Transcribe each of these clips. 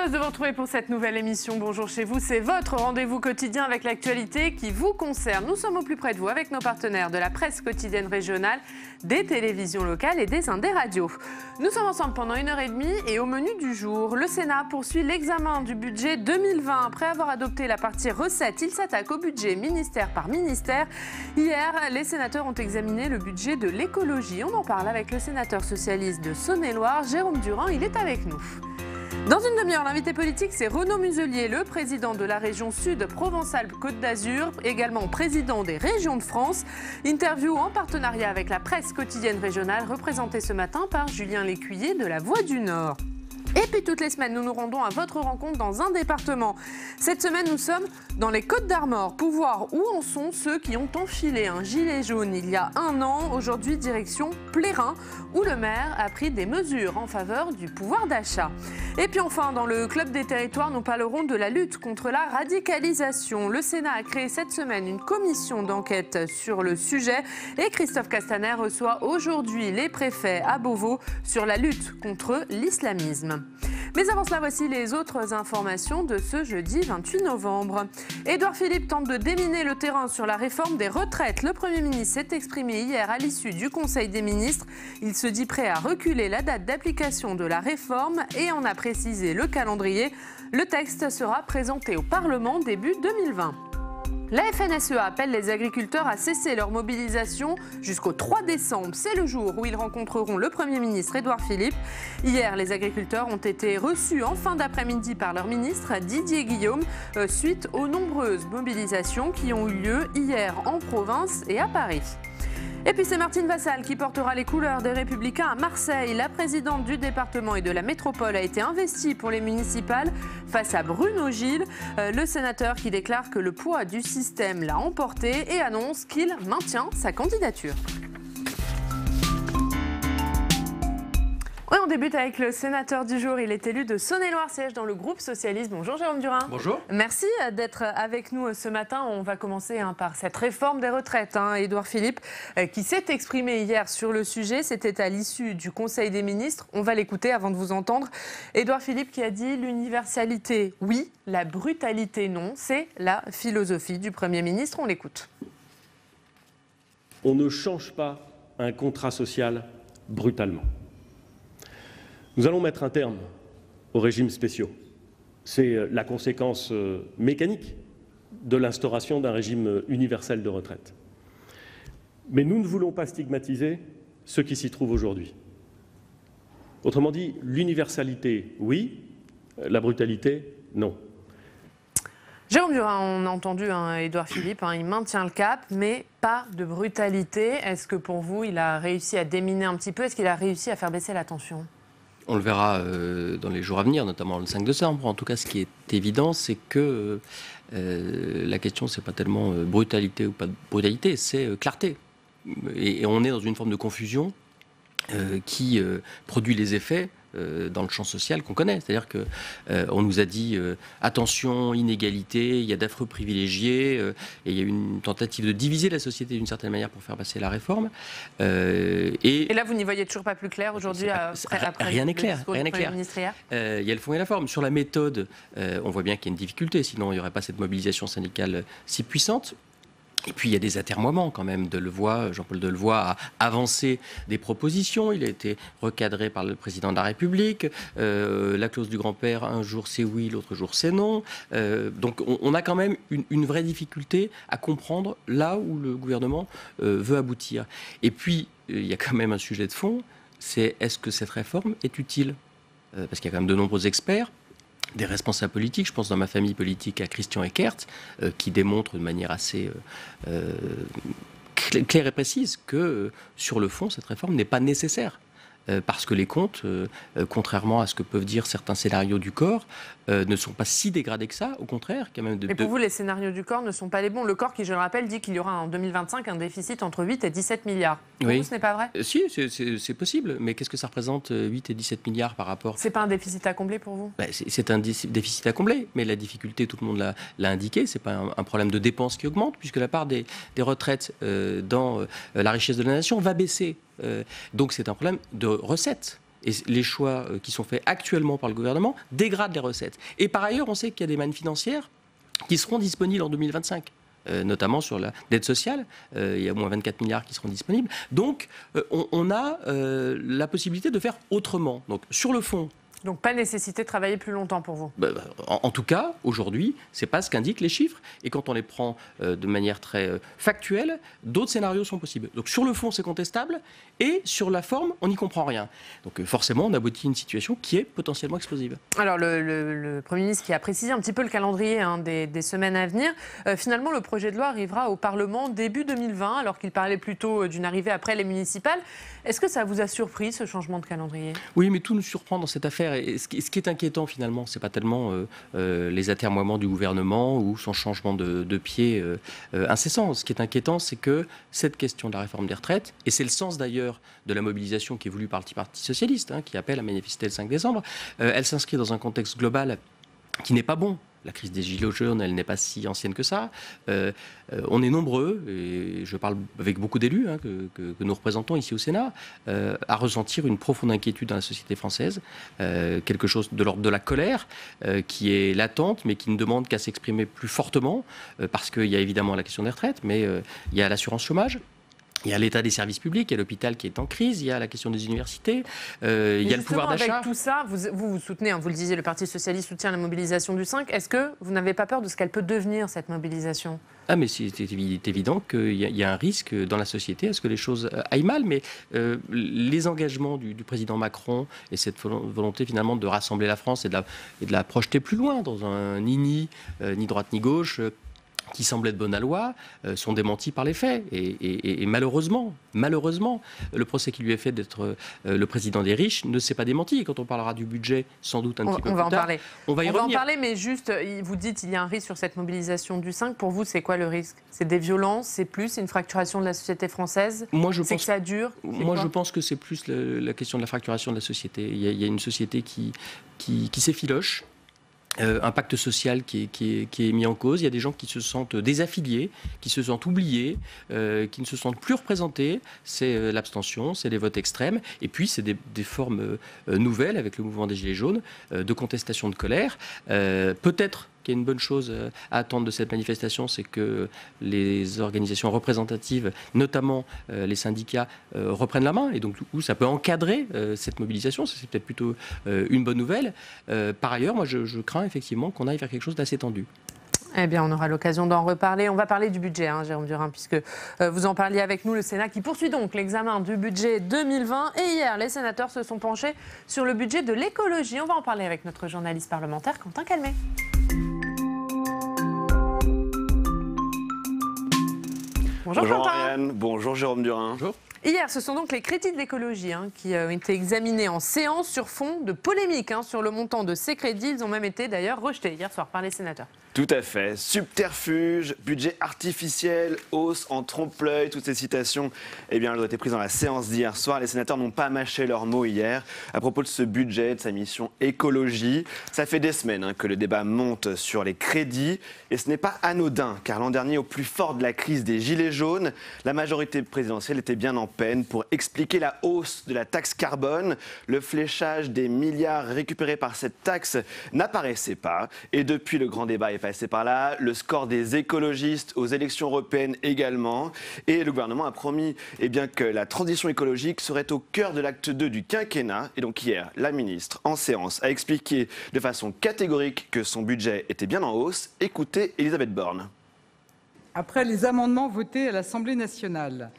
Heureuse de vous retrouver pour cette nouvelle émission. Bonjour chez vous, c'est votre rendez-vous quotidien avec l'actualité qui vous concerne. Nous sommes au plus près de vous avec nos partenaires de la presse quotidienne régionale, des télévisions locales et des Indés radios. Nous sommes ensemble pendant 1h30 et au menu du jour, le Sénat poursuit l'examen du budget 2020. Après avoir adopté la partie recettes, il s'attaque au budget ministère par ministère. Hier, les sénateurs ont examiné le budget de l'écologie. On en parle avec le sénateur socialiste de Saône-et-Loire, Jérôme Durand. Il est avec nous. Dans une demi-heure, l'invité politique, c'est Renaud Muselier, le président de la région Sud Provence-Alpes-Côte d'Azur, également président des régions de France. Interview en partenariat avec la presse quotidienne régionale, représentée ce matin par Julien Lécuyer de La Voix du Nord. Et puis toutes les semaines, nous nous rendons à votre rencontre dans un département. Cette semaine, nous sommes dans les Côtes-d'Armor pour voir où en sont ceux qui ont enfilé un gilet jaune il y a un an. Aujourd'hui, direction Plérin, où le maire a pris des mesures en faveur du pouvoir d'achat. Et puis enfin, dans le Club des territoires, nous parlerons de la lutte contre la radicalisation. Le Sénat a créé cette semaine une commission d'enquête sur le sujet et Christophe Castaner reçoit aujourd'hui les préfets à Beauvau sur la lutte contre l'islamisme. Mais avant cela, voici les autres informations de ce jeudi 28 novembre. Édouard Philippe tente de déminer le terrain sur la réforme des retraites. Le Premier ministre s'est exprimé hier à l'issue du Conseil des ministres. Il se dit prêt à reculer la date d'application de la réforme et en a précisé le calendrier. Le texte sera présenté au Parlement début 2020. La FNSEA appelle les agriculteurs à cesser leur mobilisation jusqu'au 3 décembre. C'est le jour où ils rencontreront le Premier ministre Édouard Philippe. Hier, les agriculteurs ont été reçus en fin d'après-midi par leur ministre Didier Guillaume suite aux nombreuses mobilisations qui ont eu lieu hier en province et à Paris. Et puis c'est Martine Vassal qui portera les couleurs des Républicains à Marseille. La présidente du département et de la métropole a été investie pour les municipales face à Bruno Gilles, le sénateur qui déclare que le poids du système l'a emporté et annonce qu'il maintient sa candidature. Oui, on débute avec le sénateur du jour. Il est élu de Saône-et-Loire, siège dans le groupe socialiste. Bonjour Jérôme Durand. Bonjour. Merci d'être avec nous ce matin. On va commencer par cette réforme des retraites. Édouard Philippe qui s'est exprimé hier sur le sujet. C'était à l'issue du Conseil des ministres. On va l'écouter avant de vous entendre. Édouard Philippe qui a dit l'universalité, oui, la brutalité, non. C'est la philosophie du Premier ministre. On l'écoute. On ne change pas un contrat social brutalement. Nous allons mettre un terme aux régimes spéciaux. C'est la conséquence mécanique de l'instauration d'un régime universel de retraite. Mais nous ne voulons pas stigmatiser ceux qui s'y trouvent aujourd'hui. Autrement dit, l'universalité, oui, la brutalité, non. Jérôme Durand, on a entendu Édouard Philippe, il maintient le cap, mais pas de brutalité. Est-ce que pour vous, il a réussi à déminer un petit peu? Est-ce qu'il a réussi à faire baisser la tension? On le verra dans les jours à venir, notamment le 5 décembre. En tout cas, ce qui est évident, c'est que la question, c'est pas tellement brutalité ou pas de brutalité, c'est clarté. Et on est dans une forme de confusion qui produit les effets dans le champ social qu'on connaît. C'est-à-dire qu'on nous a dit attention, inégalité, il y a d'affreux privilégiés, et il y a une tentative de diviser la société d'une certaine manière pour faire passer la réforme. Et là, vous n'y voyez toujours pas plus clair aujourd'hui après rien n'est clair. Rien n'est clair. Il y a le fond et la forme. Sur la méthode, on voit bien qu'il y a une difficulté, sinon il n'y aurait pas cette mobilisation syndicale si puissante. Et puis il y a des atermoiements quand même. Jean-Paul Delevoye a avancé des propositions. Il a été recadré par le président de la République. La clause du grand-père, un jour c'est oui, l'autre jour c'est non. Donc on a quand même une vraie difficulté à comprendre là où le gouvernement veut aboutir. Et puis il y a quand même un sujet de fond, c'est est-ce que cette réforme est utile? Parce qu'il y a quand même de nombreux experts, des responsables politiques, je pense dans ma famille politique à Christian Eckert, qui démontre de manière assez claire et précise que sur le fond, cette réforme n'est pas nécessaire. Parce que les comptes, contrairement à ce que peuvent dire certains scénarios du corps, ne sont pas si dégradés que ça, au contraire. Mais pour vous, les scénarios du corps ne sont pas les bons. Le corps qui, je le rappelle, dit qu'il y aura en 2025 un déficit entre 8 et 17 milliards. Pour vous, ce n'est pas vrai? Si, c'est possible. Mais qu'est-ce que ça représente 8 et 17 milliards par rapport? C'est pas un déficit à combler pour vous? C'est un déficit à combler. Mais la difficulté, tout le monde l'a indiqué, c'est pas un problème de dépenses qui augmente, puisque la part des retraites dans la richesse de la nation va baisser. Donc c'est un problème de recettes. et les choix qui sont faits actuellement par le gouvernement dégradent les recettes. Et par ailleurs, on sait qu'il y a des mannes financières qui seront disponibles en 2025. Notamment sur la dette sociale, il y a au moins 24 milliards qui seront disponibles. Donc, on a la possibilité de faire autrement. Donc, sur le fond... Donc, pas nécessité de travailler plus longtemps pour vous? En tout cas, aujourd'hui, ce n'est pas ce qu'indiquent les chiffres. Et quand on les prend de manière très factuelle, d'autres scénarios sont possibles. Donc, sur le fond, c'est contestable. Et sur la forme, on n'y comprend rien. Donc, forcément, on aboutit à une situation qui est potentiellement explosive. Alors, le Premier ministre qui a précisé un petit peu le calendrier des semaines à venir, finalement, le projet de loi arrivera au Parlement début 2020, alors qu'il parlait plutôt d'une arrivée après les municipales. Est-ce que ça vous a surpris, ce changement de calendrier? Oui, mais tout nous surprend dans cette affaire. Et ce qui est inquiétant, finalement, ce n'est pas tellement les atermoiements du gouvernement ou son changement de pied incessant. Ce qui est inquiétant, c'est que cette question de la réforme des retraites, et c'est le sens d'ailleurs de la mobilisation qui est voulue par le Parti socialiste, qui appelle à manifester le 5 décembre, elle s'inscrit dans un contexte global qui n'est pas bon. La crise des Gilets jaunes, elle n'est pas si ancienne que ça. On est nombreux, et je parle avec beaucoup d'élus que nous représentons ici au Sénat, à ressentir une profonde inquiétude dans la société française, quelque chose de l'ordre de la colère, qui est latente, mais qui ne demande qu'à s'exprimer plus fortement, parce qu'il y a évidemment la question des retraites, mais il y a l'assurance chômage. Il y a l'état des services publics, il y a l'hôpital qui est en crise, il y a la question des universités, il y a le pouvoir d'achat. Avec tout ça, vous soutenez, vous le disiez, le Parti socialiste soutient la mobilisation du 5. Est-ce que vous n'avez pas peur de ce qu'elle peut devenir, cette mobilisation? Ah, mais c'est évident qu'il y a un risque dans la société à ce que les choses aillent mal, mais les engagements du président Macron et cette volonté finalement de rassembler la France et de la projeter plus loin dans un ni droite ni gauche, qui semblent être bonnes à loi, sont démentis par les faits. Et malheureusement, le procès qui lui est fait d'être le président des riches ne s'est pas démenti. Et quand on parlera du budget, sans doute un petit peu plus tard, on va y revenir. On va en parler, mais juste, vous dites qu'il y a un risque sur cette mobilisation du 5. Pour vous, c'est quoi le risque? C'est des violences? C'est plus une fracturation de la société française? C'est que ça dure? Moi, je pense que c'est plus la question de la fracturation de la société. Il y a une société qui s'effiloche. Un pacte social qui est mis en cause. Il y a des gens qui se sentent désaffiliés, qui se sentent oubliés, qui ne se sentent plus représentés. C'est l'abstention, c'est les votes extrêmes. Et puis, c'est des formes nouvelles avec le mouvement des Gilets jaunes, de contestation de colère. Peut-être qu'il y a une bonne chose à attendre de cette manifestation, c'est que les organisations représentatives, notamment les syndicats, reprennent la main. Et donc, du coup, ça peut encadrer cette mobilisation. Ça, c'est peut-être plutôt une bonne nouvelle. Par ailleurs, moi, je crains effectivement qu'on aille vers quelque chose d'assez tendu. Eh bien, on aura l'occasion d'en reparler. On va parler du budget, Jérôme Durin, puisque vous en parliez avec nous, le Sénat qui poursuit donc l'examen du budget 2020. Et hier, les sénateurs se sont penchés sur le budget de l'écologie. On va en parler avec notre journaliste parlementaire, Quentin Calmet. Bonjour Ariane, bonjour Jérôme Durin. Bonjour. Hier, ce sont donc les crédits de l'écologie qui ont été examinés en séance sur fond de polémique sur le montant de ces crédits. Ils ont même été d'ailleurs rejetés hier soir par les sénateurs. Tout à fait. Subterfuge, budget artificiel, hausse en trompe-l'œil, toutes ces citations, elles ont été prises dans la séance d'hier soir. Les sénateurs n'ont pas mâché leurs mots hier à propos de ce budget, de sa mission écologie. Ça fait des semaines que le débat monte sur les crédits et ce n'est pas anodin car l'an dernier, au plus fort de la crise des Gilets jaunes, la majorité présidentielle était bien en peine pour expliquer la hausse de la taxe carbone. Le fléchage des milliards récupérés par cette taxe n'apparaissait pas et depuis le grand débat est passé par là, le score des écologistes aux élections européennes également. Et le gouvernement a promis que la transition écologique serait au cœur de l'acte 2 du quinquennat. Et donc hier, la ministre, en séance, a expliqué de façon catégorique que son budget était bien en hausse. Écoutez Elisabeth Borne. Après les amendements votés à l'Assemblée nationale,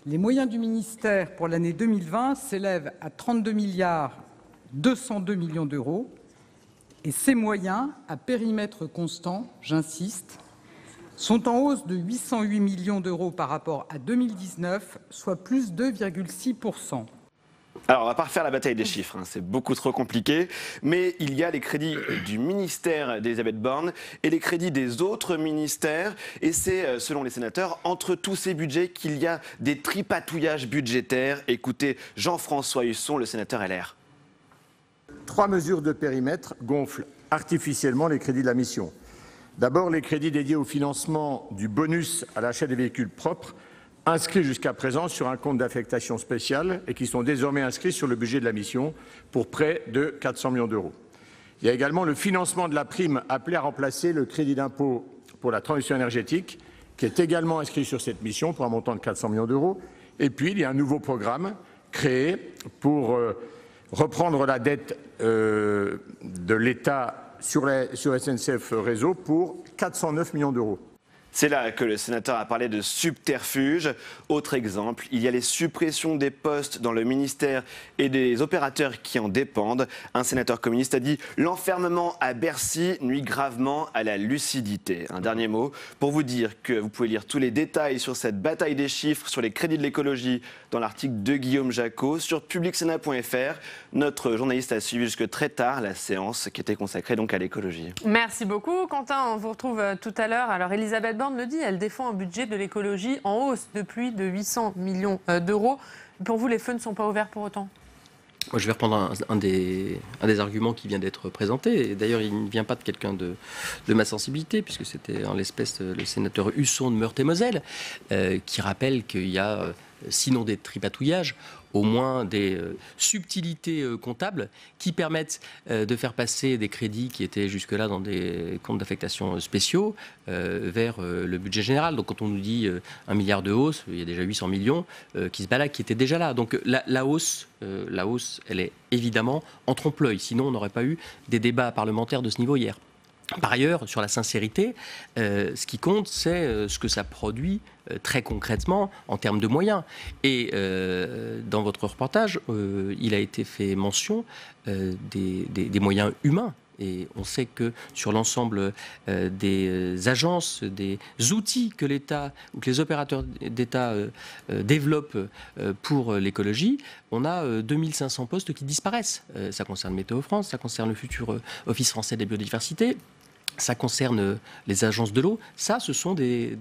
les moyens du ministère pour l'année 2020 s'élèvent à 32 milliards 202 millions d'euros. Et ces moyens, à périmètre constant, j'insiste, sont en hausse de 808 millions d'euros par rapport à 2019, soit plus 2,6%. Alors, on ne va pas refaire la bataille des chiffres, c'est beaucoup trop compliqué, mais il y a les crédits du ministère d'Elisabeth Borne et les crédits des autres ministères, et c'est, selon les sénateurs, entre tous ces budgets qu'il y a des tripatouillages budgétaires. Écoutez Jean-François Husson, le sénateur LR. 3 mesures de périmètre gonflent artificiellement les crédits de la mission. D'abord, les crédits dédiés au financement du bonus à l'achat des véhicules propres inscrits jusqu'à présent sur un compte d'affectation spéciale et qui sont désormais inscrits sur le budget de la mission pour près de 400 millions d'euros. Il y a également le financement de la prime appelée à remplacer le crédit d'impôt pour la transition énergétique, qui est également inscrit sur cette mission pour un montant de 400 millions d'euros. Et puis, il y a un nouveau programme créé pour reprendre la dette de l'État sur SNCF Réseau pour 409 millions d'euros. C'est là que le sénateur a parlé de subterfuge. Autre exemple, il y a les suppressions des postes dans le ministère et des opérateurs qui en dépendent. Un sénateur communiste a dit « L'enfermement à Bercy nuit gravement à la lucidité ». Un dernier mot pour vous dire que vous pouvez lire tous les détails sur cette bataille des chiffres sur les crédits de l'écologie dans l'article de Guillaume Jacot sur publicsénat.fr. Notre journaliste a suivi jusque très tard la séance qui était consacrée donc à l'écologie. Merci beaucoup Quentin, on vous retrouve tout à l'heure. Alors Elisabeth Borne le dit, elle défend un budget de l'écologie en hausse depuis de 800 millions d'euros. Pour vous, les feux ne sont pas ouverts pour autant? Moi, je vais reprendre un des arguments qui vient d'être présenté. Et d'ailleurs, il ne vient pas de quelqu'un de ma sensibilité, puisque c'était en l'espèce le sénateur Husson de Meurthe-et-Moselle, qui rappelle qu'il y a, sinon des tripatouillages, au moins des subtilités comptables qui permettent de faire passer des crédits qui étaient jusque-là dans des comptes d'affectation spéciaux vers le budget général. Donc quand on nous dit 1 milliard de hausse, il y a déjà 800 millions qui se baladent, qui étaient déjà là. Donc la hausse, elle est évidemment en trompe-l'œil. Sinon, on n'aurait pas eu des débats parlementaires de ce niveau hier. Par ailleurs, sur la sincérité, ce qui compte, c'est ce que ça produit très concrètement en termes de moyens. Et dans votre reportage, il a été fait mention des moyens humains. Et on sait que sur l'ensemble des agences, des outils que l'État ou que les opérateurs d'État développent pour l'écologie, on a 2500 postes qui disparaissent. Ça concerne Météo France, ça concerne le futur Office français de la biodiversité, ça concerne les agences de l'eau. Ça, ce sont des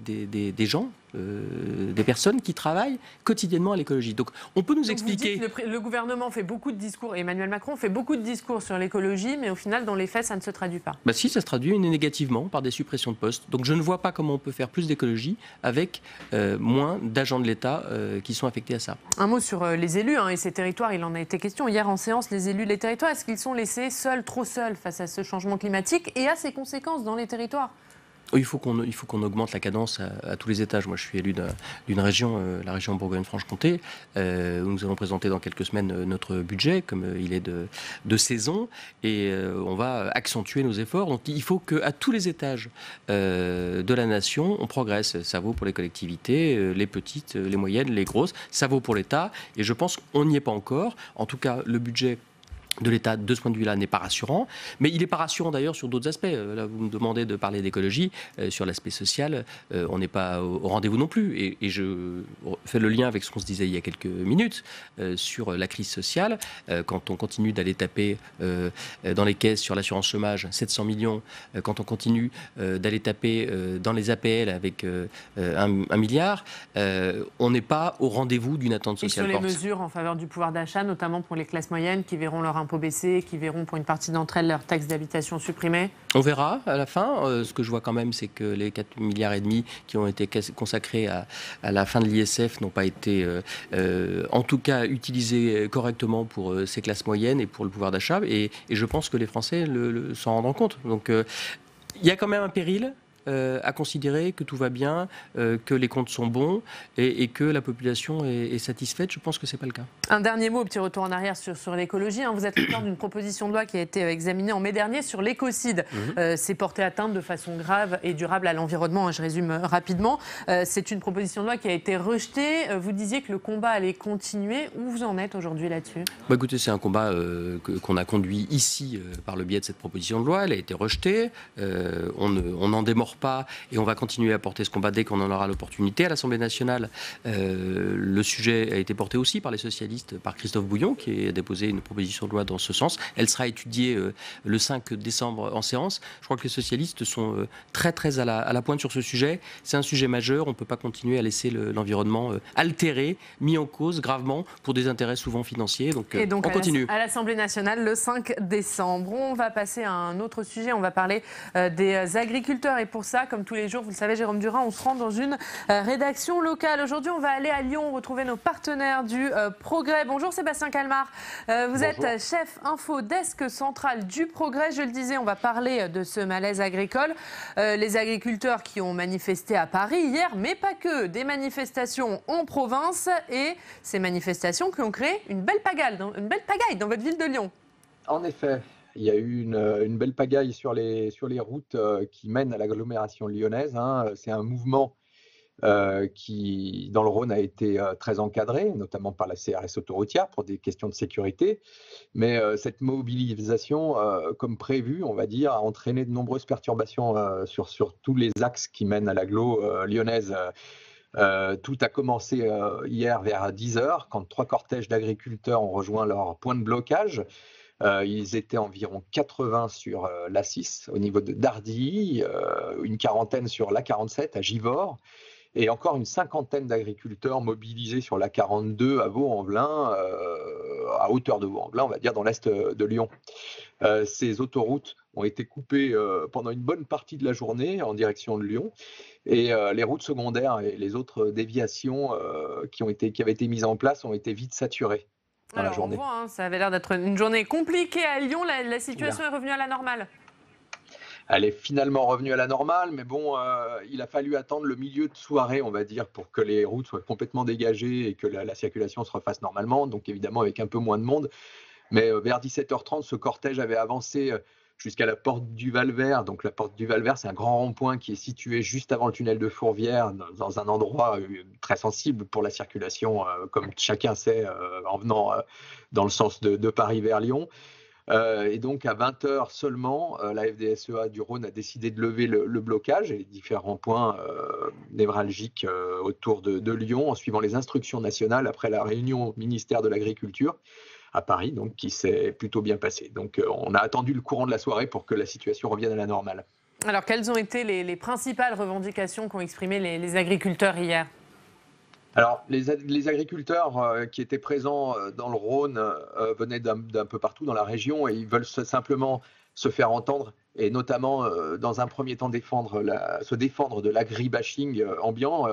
gens, des personnes qui travaillent quotidiennement à l'écologie. Donc, on peut nous expliquer... Vous dites, le gouvernement fait beaucoup de discours, Emmanuel Macron fait beaucoup de discours sur l'écologie, mais au final, dans les faits, ça ne se traduit pas. Bah si, ça se traduit négativement par des suppressions de postes. Donc, je ne vois pas comment on peut faire plus d'écologie avec moins d'agents de l'État qui sont affectés à ça. Un mot sur les élus et ces territoires. Il en a été question hier en séance. Les élus, les territoires, est-ce qu'ils sont laissés seuls, trop seuls face à ce changement climatique et à ses conséquences dans les territoires? Il faut qu'on augmente la cadence à tous les étages. Moi, je suis élu d'une région, la région Bourgogne-Franche-Comté, où nous allons présenter dans quelques semaines notre budget, comme il est de saison, et on va accentuer nos efforts. Donc, il faut qu'à tous les étages de la nation, on progresse. Ça vaut pour les collectivités, les petites, les moyennes, les grosses. Ça vaut pour l'État, et je pense qu'on n'y est pas encore. En tout cas, le budget de l'État, de ce point de vue-là, n'est pas rassurant. Mais il n'est pas rassurant d'ailleurs sur d'autres aspects. Là, vous me demandez de parler d'écologie. Sur l'aspect social, on n'est pas au rendez-vous non plus. Et je fais le lien avec ce qu'on se disait il y a quelques minutes sur la crise sociale. Quand on continue d'aller taper dans les caisses sur l'assurance chômage, 700 millions. Quand on continue d'aller taper dans les APL avec 1 milliard, on n'est pas au rendez-vous d'une attente sociale. Et sur les mesures en faveur du pouvoir d'achat, notamment pour les classes moyennes qui verront leur impôts baissés, qui verront pour une partie d'entre elles leur taxe d'habitation supprimée? On verra à la fin. Ce que je vois quand même, c'est que les 4,5 milliards qui ont été consacrés à la fin de l'ISF n'ont pas été, en tout cas, utilisés correctement pour ces classes moyennes et pour le pouvoir d'achat. Et je pense que les Français s'en rendront compte. Donc, il y a quand même un péril à considérer que tout va bien, que les comptes sont bons et que la population est satisfaite. Je pense que ce n'est pas le cas. Un dernier mot, petit retour en arrière sur l'écologie. Vous êtes l'auteur d'une proposition de loi qui a été examinée en mai dernier sur l'écocide. C'est porter atteinte de façon grave et durable à l'environnement. Je résume rapidement. C'est une proposition de loi qui a été rejetée. Vous disiez que le combat allait continuer. Où vous en êtes aujourd'hui là-dessus? Écoutez, c'est un combat qu'on a conduit ici par le biais de cette proposition de loi. Elle a été rejetée. On n'en démord pas et on va continuer à porter ce combat dès qu'on en aura l'opportunité. À l'Assemblée nationale, le sujet a été porté aussi par les socialistes, par Christophe Bouillon, qui a déposé une proposition de loi dans ce sens. Elle sera étudiée le 5 décembre en séance. Je crois que les socialistes sont très à la pointe sur ce sujet. C'est un sujet majeur. On ne peut pas continuer à laisser l'environnement altéré, mis en cause gravement pour des intérêts souvent financiers. Donc on continue. À l'Assemblée nationale, le 5 décembre. On va passer à un autre sujet. On va parler des agriculteurs et pour pour ça, comme tous les jours, vous le savez, Jérôme Durin, on se rend dans une rédaction locale. Aujourd'hui, on va aller à Lyon retrouver nos partenaires du Progrès. Bonjour Sébastien Calmar, vous êtes chef info desk central du Progrès. Je le disais, on va parler de ce malaise agricole. Les agriculteurs qui ont manifesté à Paris hier, mais pas que, des manifestations en province et ces manifestations qui ont créé une belle pagaille dans votre ville de Lyon. En effet, il y a eu une belle pagaille sur les routes qui mènent à l'agglomération lyonnaise. C'est un mouvement qui, dans le Rhône, a été très encadré, notamment par la CRS autoroutière pour des questions de sécurité. Mais cette mobilisation, comme prévu, on va dire, a entraîné de nombreuses perturbations sur tous les axes qui mènent à l'agglo lyonnaise. Tout a commencé hier vers 10h, quand 3 cortèges d'agriculteurs ont rejoint leur point de blocage. Ils étaient environ 80 sur l'A6 au niveau de Dardilly, une quarantaine sur l'A47 à Givors, et encore une cinquantaine d'agriculteurs mobilisés sur l'A42 à Vaux-en-Velin, à hauteur de Vaux-en-Velin, on va dire dans l'est de Lyon. Ces autoroutes ont été coupées pendant une bonne partie de la journée en direction de Lyon, et les routes secondaires et les autres déviations qui avaient été mises en place ont été vite saturées. Alors, on voit, ça avait l'air d'être une journée compliquée à Lyon. La situation est revenue à la normale. Elle est finalement revenue à la normale, mais bon, il a fallu attendre le milieu de soirée, on va dire, pour que les routes soient complètement dégagées et que la circulation se refasse normalement, donc évidemment avec un peu moins de monde. Mais vers 17h30, ce cortège avait avancé jusqu'à la porte du Val-Vert. Donc la porte du Val-Vert, c'est un grand rond-point qui est situé juste avant le tunnel de Fourvière, dans un endroit très sensible pour la circulation, comme chacun sait, en venant dans le sens de Paris vers Lyon. Et donc à 20h seulement, la FDSEA du Rhône a décidé de lever le blocage et les différents points névralgiques autour de Lyon, en suivant les instructions nationales après la réunion au ministère de l'Agriculture à Paris, donc qui s'est plutôt bien passé. Donc on a attendu le courant de la soirée pour que la situation revienne à la normale. Alors quelles ont été les principales revendications qu'ont exprimées les agriculteurs hier ? Alors, les agriculteurs qui étaient présents dans le Rhône venaient d'un peu partout dans la région et ils veulent simplement se faire entendre et notamment, dans un premier temps, se défendre de l'agribashing ambiant.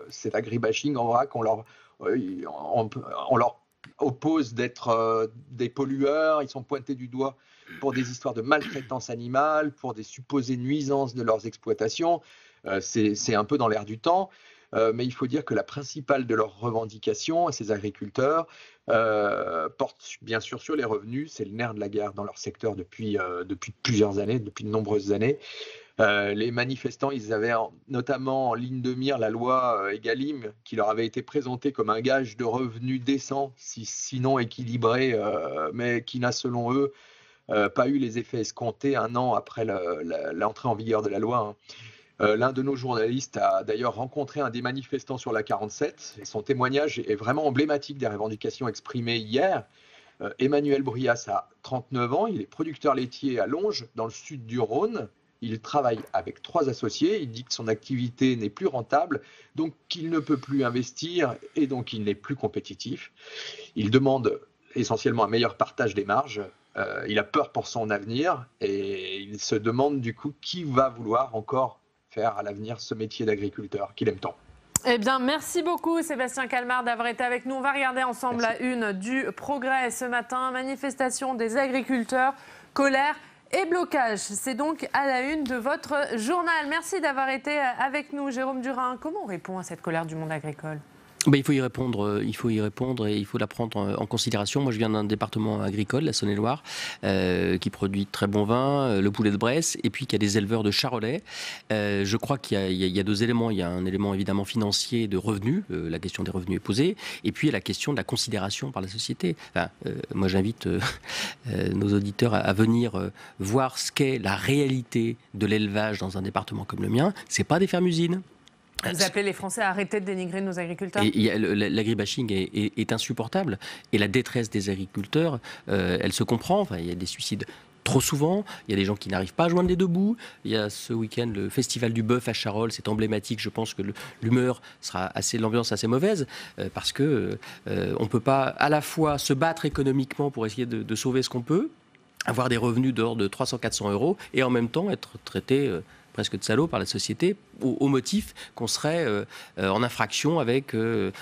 Cet agribashing en vrac, on leur oppose d'être des pollueurs, ils sont pointés du doigt pour des histoires de maltraitance animale, pour des supposées nuisances de leurs exploitations. C'est un peu dans l'air du temps. Mais il faut dire que la principale de leurs revendications à ces agriculteurs porte bien sûr sur les revenus. C'est le nerf de la guerre dans leur secteur depuis plusieurs années, depuis de nombreuses années. Les manifestants, ils avaient notamment en ligne de mire la loi Egalim qui leur avait été présentée comme un gage de revenus décents, sinon équilibré, mais qui n'a selon eux pas eu les effets escomptés un an après l'entrée en vigueur de la loi. L'un de nos journalistes a d'ailleurs rencontré un des manifestants sur la 47 et son témoignage est vraiment emblématique des revendications exprimées hier. Emmanuel Brias a 39 ans, il est producteur laitier à Longes, dans le sud du Rhône. Il travaille avec 3 associés, il dit que son activité n'est plus rentable, donc qu'il ne peut plus investir et donc il n'est plus compétitif. Il demande essentiellement un meilleur partage des marges. Il a peur pour son avenir et il se demande du coup qui va vouloir encore faire à l'avenir ce métier d'agriculteur qu'il aime tant. Eh bien, merci beaucoup Sébastien Calmar d'avoir été avec nous. On va regarder ensemble la une du Progrès ce matin. Manifestation des agriculteurs, colère et blocage. C'est donc à la une de votre journal. Merci d'avoir été avec nous, Jérôme Durin. Comment on répond à cette colère du monde agricole ? Il faut y répondre et il faut la prendre en considération. Moi, je viens d'un département agricole, la Saône-et-Loire, qui produit très bon vin, le poulet de Bresse, et puis qui a des éleveurs de charolais. Je crois qu'il y a 2 éléments. Il y a un élément évidemment financier de revenus, la question des revenus est posée, et puis il y a la question de la considération par la société. Moi, j'invite nos auditeurs à venir voir ce qu'est la réalité de l'élevage dans un département comme le mien. C'est pas des fermes-usines. Vous appelez les Français à arrêter de dénigrer nos agriculteurs ? L'agribashing est insupportable. Et la détresse des agriculteurs, elle se comprend. Enfin, il y a des suicides trop souvent. Il y a des gens qui n'arrivent pas à joindre les 2 bouts. Il y a ce week-end le festival du bœuf à Charolles. C'est emblématique. Je pense que l'ambiance assez mauvaise parce que on peut pas à la fois se battre économiquement pour essayer de sauver ce qu'on peut, avoir des revenus d'ordre de 300-400 euros et en même temps être traité presque de salaud par la société au motif qu'on serait en infraction avec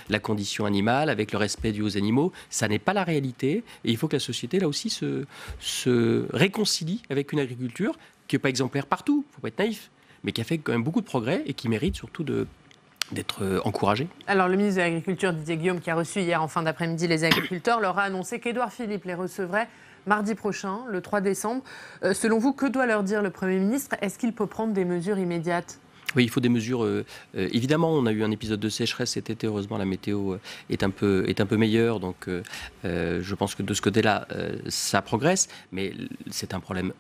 la condition animale, avec le respect dû aux animaux. Ça n'est pas la réalité et il faut que la société, là aussi, se réconcilie avec une agriculture qui n'est pas exemplaire partout, il ne faut pas être naïf, mais qui a fait quand même beaucoup de progrès et qui mérite surtout d'être encouragé. Alors le ministre de l'Agriculture, Didier Guillaume, qui a reçu hier en fin d'après-midi les agriculteurs, leur a annoncé qu'Édouard Philippe les recevrait mardi prochain, le 3 décembre. Selon vous, que doit leur dire le Premier ministre? Est-ce qu'il peut prendre des mesures immédiates? Oui, il faut des mesures. Évidemment, on a eu un épisode de sécheresse cet été. Heureusement, la météo est un peu meilleure. Donc, je pense que de ce côté-là, ça progresse. Mais c'est un problème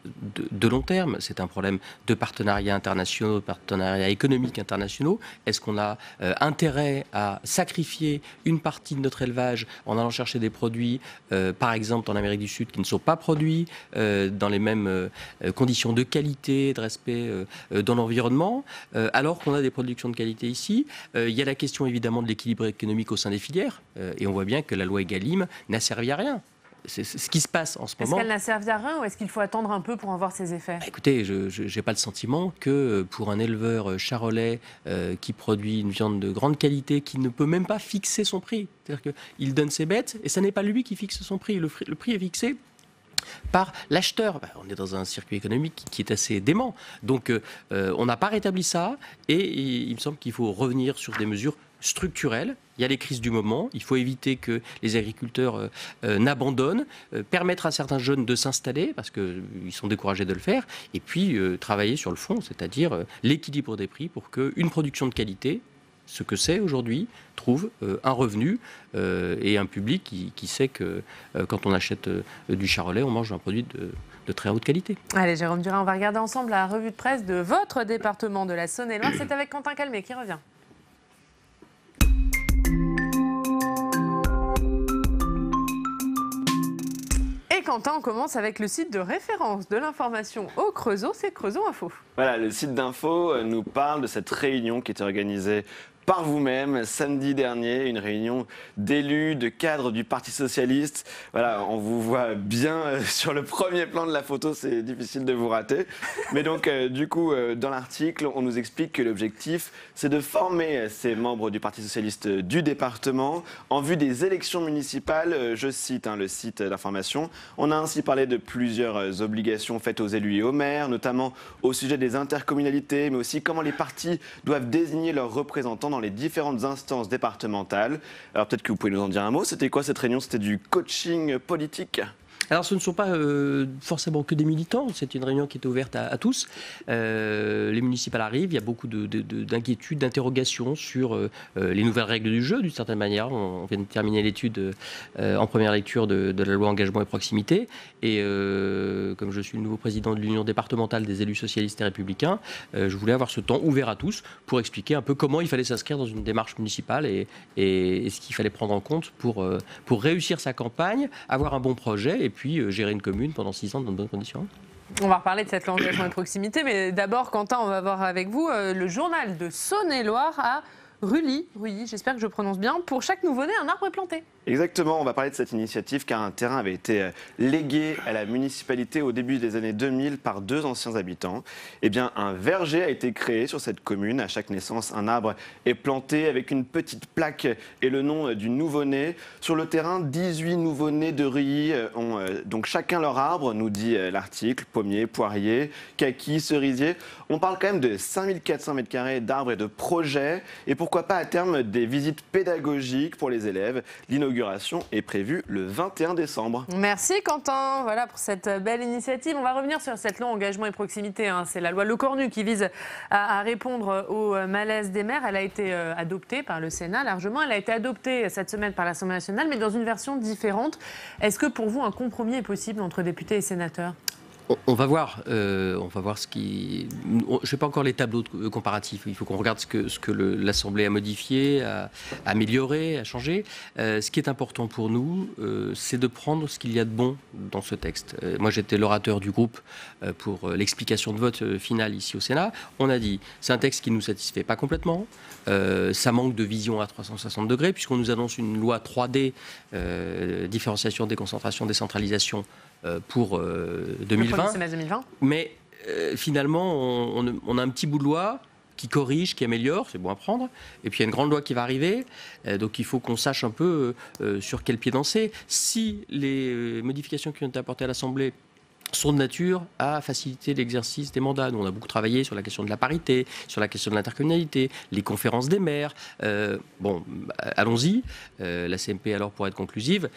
de long terme. C'est un problème de partenariats internationaux, de partenariats économiques internationaux. Est-ce qu'on a intérêt à sacrifier une partie de notre élevage en allant chercher des produits, par exemple en Amérique du Sud, qui ne sont pas produits dans les mêmes conditions de qualité, de respect dans l'environnement, alors qu'on a des productions de qualité ici? Il y a la question évidemment de l'équilibre économique au sein des filières, et on voit bien que la loi Egalim n'a servi à rien. C'est ce qui se passe en ce moment. Est-ce qu'elle n'a servi à rien ou est-ce qu'il faut attendre un peu pour en voir ses effets? Écoutez, je n'ai pas le sentiment que pour un éleveur charolais qui produit une viande de grande qualité, qui ne peut même pas fixer son prix, c'est-à-dire qu'il donne ses bêtes et ce n'est pas lui qui fixe son prix. Le prix est fixé par l'acheteur. On est dans un circuit économique qui est assez dément. Donc on n'a pas rétabli ça et il me semble qu'il faut revenir sur des mesures structurelles. Il y a les crises du moment, il faut éviter que les agriculteurs n'abandonnent, permettre à certains jeunes de s'installer parce qu'ils sont découragés de le faire, et puis travailler sur le fond, c'est-à-dire l'équilibre des prix pour qu'une production de qualité, ce que c'est aujourd'hui, trouve un revenu et un public qui sait que quand on achète du charolais, on mange un produit de très haute qualité. Allez, Jérôme Durin, on va regarder ensemble la revue de presse de votre département de la Saône-et-Loire. C'est avec Quentin Calmet qui revient. Et Quentin, on commence avec le site de référence de l'information au Creusot, c'est Creusot Info. Voilà, le site d'info nous parle de cette réunion qui était organisée par vous-même samedi dernier, une réunion d'élus, de cadres du Parti Socialiste. Voilà, on vous voit bien sur le premier plan de la photo, c'est difficile de vous rater. Mais donc, du coup, dans l'article, on nous explique que l'objectif, c'est de former ces membres du Parti Socialiste du département en vue des élections municipales. Je cite le site d'information. On a ainsi parlé de plusieurs obligations faites aux élus et aux maires, notamment au sujet des intercommunalités, mais aussi comment les partis doivent désigner leurs représentants dans les différentes instances départementales. Alors peut-être que vous pouvez nous en dire un mot. C'était quoi cette réunion? C'était du coaching politique? Alors ce ne sont pas forcément que des militants, c'est une réunion qui est ouverte à tous. Les municipales arrivent, il y a beaucoup d'inquiétudes, d'interrogations sur les nouvelles règles du jeu d'une certaine manière. On vient de terminer l'étude en première lecture de la loi engagement et proximité. Et comme je suis le nouveau président de l'Union départementale des élus socialistes et républicains, je voulais avoir ce temps ouvert à tous pour expliquer un peu comment il fallait s'inscrire dans une démarche municipale et ce qu'il fallait prendre en compte pour réussir sa campagne, avoir un bon projet et puis gérer une commune pendant 6 ans dans de bonnes conditions. On va reparler de cette loi engagement et proximité, mais d'abord, Quentin, on va voir avec vous le journal de Saône-et-Loire à Rully, j'espère que je prononce bien. Pour chaque nouveau-né, un arbre est planté. Exactement, on va parler de cette initiative car un terrain avait été légué à la municipalité au début des années 2000 par 2 anciens habitants. Eh bien, un verger a été créé sur cette commune. À chaque naissance, un arbre est planté avec une petite plaque et le nom du nouveau-né. Sur le terrain, 18 nouveau-nés de Rully ont donc chacun leur arbre, nous dit l'article, pommier, poirier, kaki, cerisier. On parle quand même de 5400 m² d'arbres et de projets. Et pourquoi pas à terme des visites pédagogiques pour les élèves. L'inauguration est prévue le 21 décembre. Merci Quentin, voilà pour cette belle initiative. On va revenir sur cette loi engagement et proximité. C'est la loi Lecornu qui vise à répondre au malaise des maires. Elle a été adoptée par le Sénat largement. Elle a été adoptée cette semaine par l'Assemblée nationale, mais dans une version différente. Est-ce que pour vous, un compromis est possible entre députés et sénateurs ? On va voir ce qui. Je n'ai pas encore les tableaux comparatifs. Il faut qu'on regarde ce que l'Assemblée a modifié, a amélioré, a changé. Ce qui est important pour nous, c'est de prendre ce qu'il y a de bon dans ce texte. Moi, j'étais l'orateur du groupe pour l'explication de vote finale ici au Sénat. On a dit, c'est un texte qui ne nous satisfait pas complètement. Ça manque de vision à 360 degrés, puisqu'on nous annonce une loi 3D, différenciation, déconcentration, décentralisation, pour 2020. Le premier semestre 2020. Mais finalement, on a un petit bout de loi qui corrige, qui améliore, c'est bon à prendre. Et puis il y a une grande loi qui va arriver, donc il faut qu'on sache un peu sur quel pied danser. Si les modifications qui ont été apportées à l'Assemblée sont de nature à faciliter l'exercice des mandats. Nous, on a beaucoup travaillé sur la question de la parité, sur la question de l'intercommunalité, les conférences des maires. Allons-y. La CMP, alors, pour être conclusive,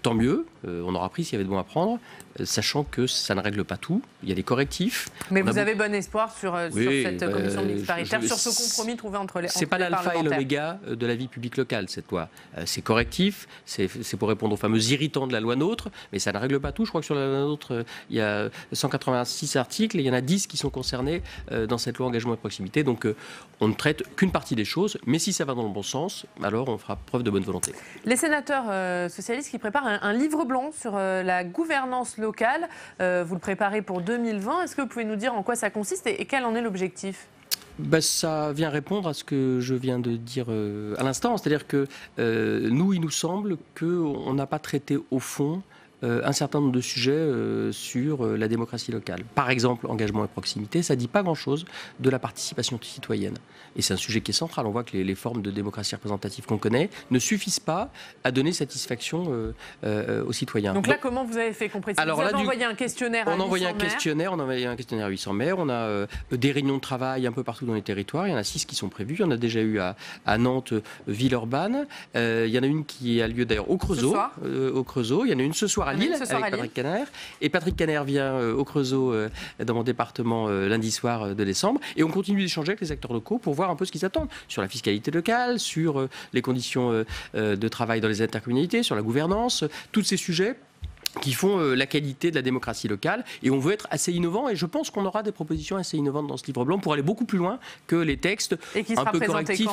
tant mieux. On aura pris s'il y avait de bon à prendre, sachant que ça ne règle pas tout. Il y a des correctifs. Mais vous avez bon espoir sur cette commission mixte paritaire, sur ce compromis trouvé entre les C'est pas l'alpha et l'oméga de la vie publique locale, cette loi. C'est correctif, c'est pour répondre aux fameux irritants de la loi NOTRe, mais ça ne règle pas tout. Je crois que sur la loi NOTRe, il y a 186 articles et il y en a 10 qui sont concernés dans cette loi engagement et proximité. Donc on ne traite qu'une partie des choses, mais si ça va dans le bon sens, alors on fera preuve de bonne volonté. Les sénateurs socialistes qui préparent un livre blanc sur la gouvernance locale, vous le préparez pour 2020. Est-ce que vous pouvez nous dire en quoi ça consiste et quel en est l'objectif ? Ça vient répondre à ce que je viens de dire à l'instant. C'est-à-dire que nous, il nous semble qu'on n'a pas traité au fond un certain nombre de sujets sur la démocratie locale. Par exemple, engagement et proximité, ça ne dit pas grand-chose de la participation citoyenne. Et c'est un sujet qui est central. On voit que les formes de démocratie représentative qu'on connaît ne suffisent pas à donner satisfaction aux citoyens. Donc là, comment vous avez fait concrètement ? Vous avez envoyé un questionnaire à 800 maires. On a envoyé un questionnaire à 800 maires. On a des réunions de travail un peu partout dans les territoires. Il y en a 6 qui sont prévues. Il y en a déjà eu à Nantes, Villeurbanne. Il y en a une qui a lieu d'ailleurs au Creusot. Il y en a une ce soir à Lille, avec Patrick Caner. Et Patrick Caner vient au Creusot, dans mon département, lundi soir de décembre. Et on continue d'échanger avec les acteurs locaux pour voir un peu ce qu'ils attendent sur la fiscalité locale, sur les conditions de travail dans les intercommunalités, sur la gouvernance, tous ces sujets qui font la qualité de la démocratie locale. Et on veut être assez innovant, et je pense qu'on aura des propositions assez innovantes dans ce livre blanc pour aller beaucoup plus loin que les textes un peu correctifs.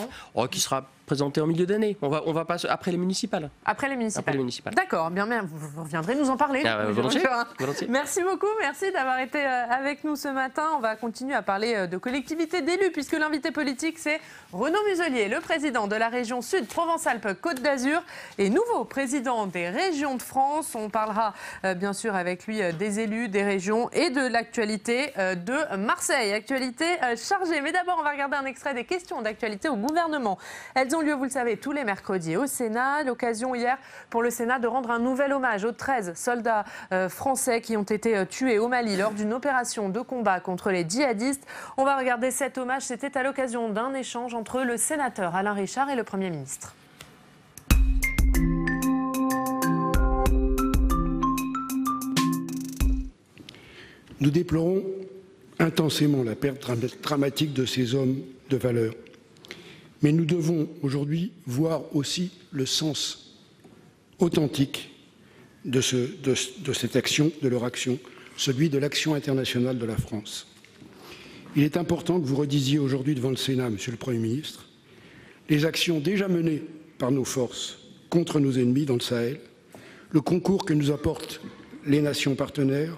Qui sera présenté en milieu d'année. On va pas après les municipales. Après les municipales. D'accord, bien, vous reviendrez nous en parler. Volontiers. Merci beaucoup, merci d'avoir été avec nous ce matin. On va continuer à parler de collectivités, d'élus, puisque l'invité politique, c'est Renaud Muselier, le président de la région Sud Provence-Alpes-Côte d'Azur et nouveau président des régions de France. On parlera bien sûr avec lui des élus, des régions et de l'actualité de Marseille. Actualité chargée. Mais d'abord, on va regarder un extrait des questions d'actualité au gouvernement. Elles ont lieu, vous le savez, tous les mercredis au Sénat. L'occasion hier pour le Sénat de rendre un nouvel hommage aux 13 soldats français qui ont été tués au Mali lors d'une opération de combat contre les djihadistes. On va regarder cet hommage. C'était à l'occasion d'un échange entre le sénateur Alain Richard et le Premier ministre. Nous déplorons intensément la perte dramatique de ces hommes de valeur. Mais nous devons aujourd'hui voir aussi le sens authentique de cette action, de leur action, celui de l'action internationale de la France. Il est important que vous redisiez aujourd'hui devant le Sénat, Monsieur le Premier ministre, les actions déjà menées par nos forces contre nos ennemis dans le Sahel, le concours que nous apportent les nations partenaires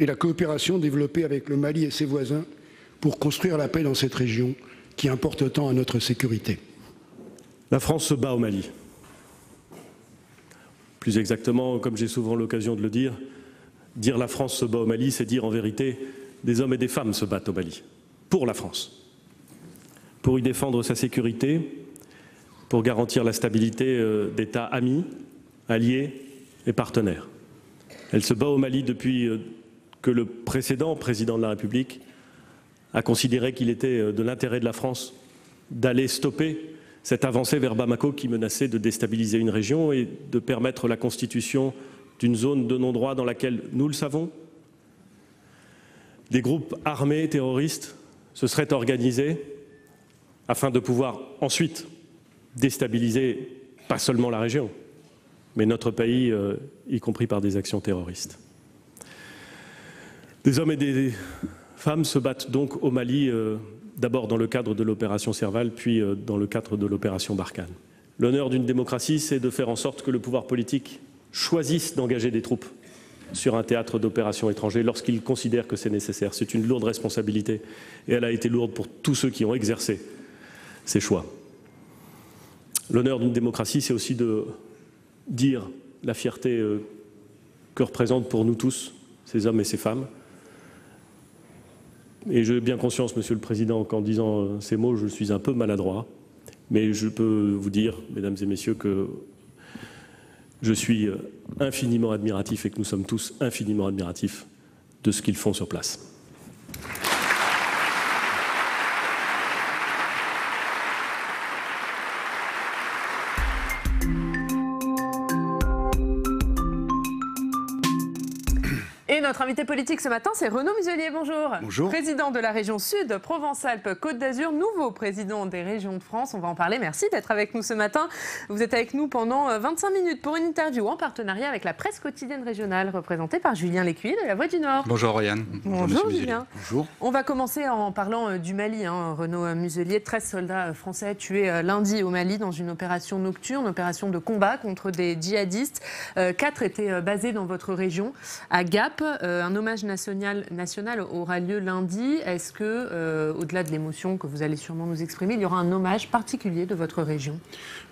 et la coopération développée avec le Mali et ses voisins pour construire la paix dans cette région qui importe tant à notre sécurité. La France se bat au Mali. Plus exactement, comme j'ai souvent l'occasion de le dire la France se bat au Mali, c'est dire en vérité des hommes et des femmes se battent au Mali, pour la France, pour y défendre sa sécurité, pour garantir la stabilité d'États amis, alliés et partenaires. Elle se bat au Mali depuis que le précédent président de la République a considéré qu'il était de l'intérêt de la France d'aller stopper cette avancée vers Bamako qui menaçait de déstabiliser une région et de permettre la constitution d'une zone de non-droit dans laquelle, nous le savons, des groupes armés terroristes se seraient organisés afin de pouvoir ensuite déstabiliser pas seulement la région, mais notre pays, y compris par des actions terroristes. Des hommes et des femmes se battent donc au Mali, d'abord dans le cadre de l'opération Serval, puis dans le cadre de l'opération Barkhane. L'honneur d'une démocratie, c'est de faire en sorte que le pouvoir politique choisisse d'engager des troupes sur un théâtre d'opération étranger lorsqu'il considère que c'est nécessaire. C'est une lourde responsabilité et elle a été lourde pour tous ceux qui ont exercé ces choix. L'honneur d'une démocratie, c'est aussi de dire la fierté que représentent pour nous tous ces hommes et ces femmes, Et j'ai bien conscience, Monsieur le Président, qu'en disant ces mots, je suis un peu maladroit. Mais je peux vous dire, mesdames et messieurs, que je suis infiniment admiratif et que nous sommes tous infiniment admiratifs de ce qu'ils font sur place. Et notre invité politique ce matin, c'est Renaud Muselier. Bonjour. Bonjour. Président de la région Sud, Provence-Alpes-Côte d'Azur, nouveau président des régions de France. On va en parler. Merci d'être avec nous ce matin. Vous êtes avec nous pendant 25 minutes pour une interview en partenariat avec la presse quotidienne régionale, représentée par Julien Lécuyer de La Voix du Nord. Bonjour Oriane. Bonjour Julien. Bonjour. On va commencer en parlant du Mali. Renaud Muselier, 13 soldats français tués lundi au Mali dans une opération nocturne, opération de combat contre des djihadistes. 4 étaient basés dans votre région, à Gap. Un hommage national aura lieu lundi. Est-ce que, au-delà de l'émotion que vous allez sûrement nous exprimer, il y aura un hommage particulier de votre région?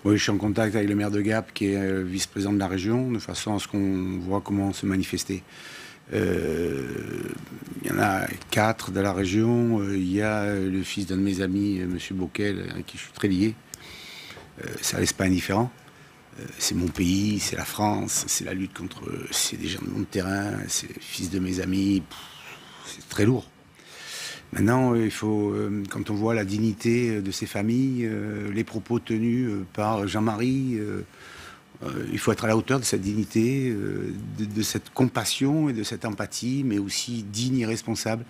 Oui, je suis en contact avec le maire de Gap, qui est vice-président de la région, de façon à ce qu'on voit comment se manifester. Il y en a 4 de la région. Il y a le fils d'un de mes amis, M. Bockel, avec qui je suis très lié. Ça ne laisse pas indifférent. C'est mon pays, c'est la France, c'est la lutte contre... C'est des gens de mon terrain, c'est les fils de mes amis. C'est très lourd. Maintenant, il faut, quand on voit la dignité de ces familles, les propos tenus par Jean-Marie, il faut être à la hauteur de cette dignité, de cette compassion et de cette empathie, mais aussi digne et responsable,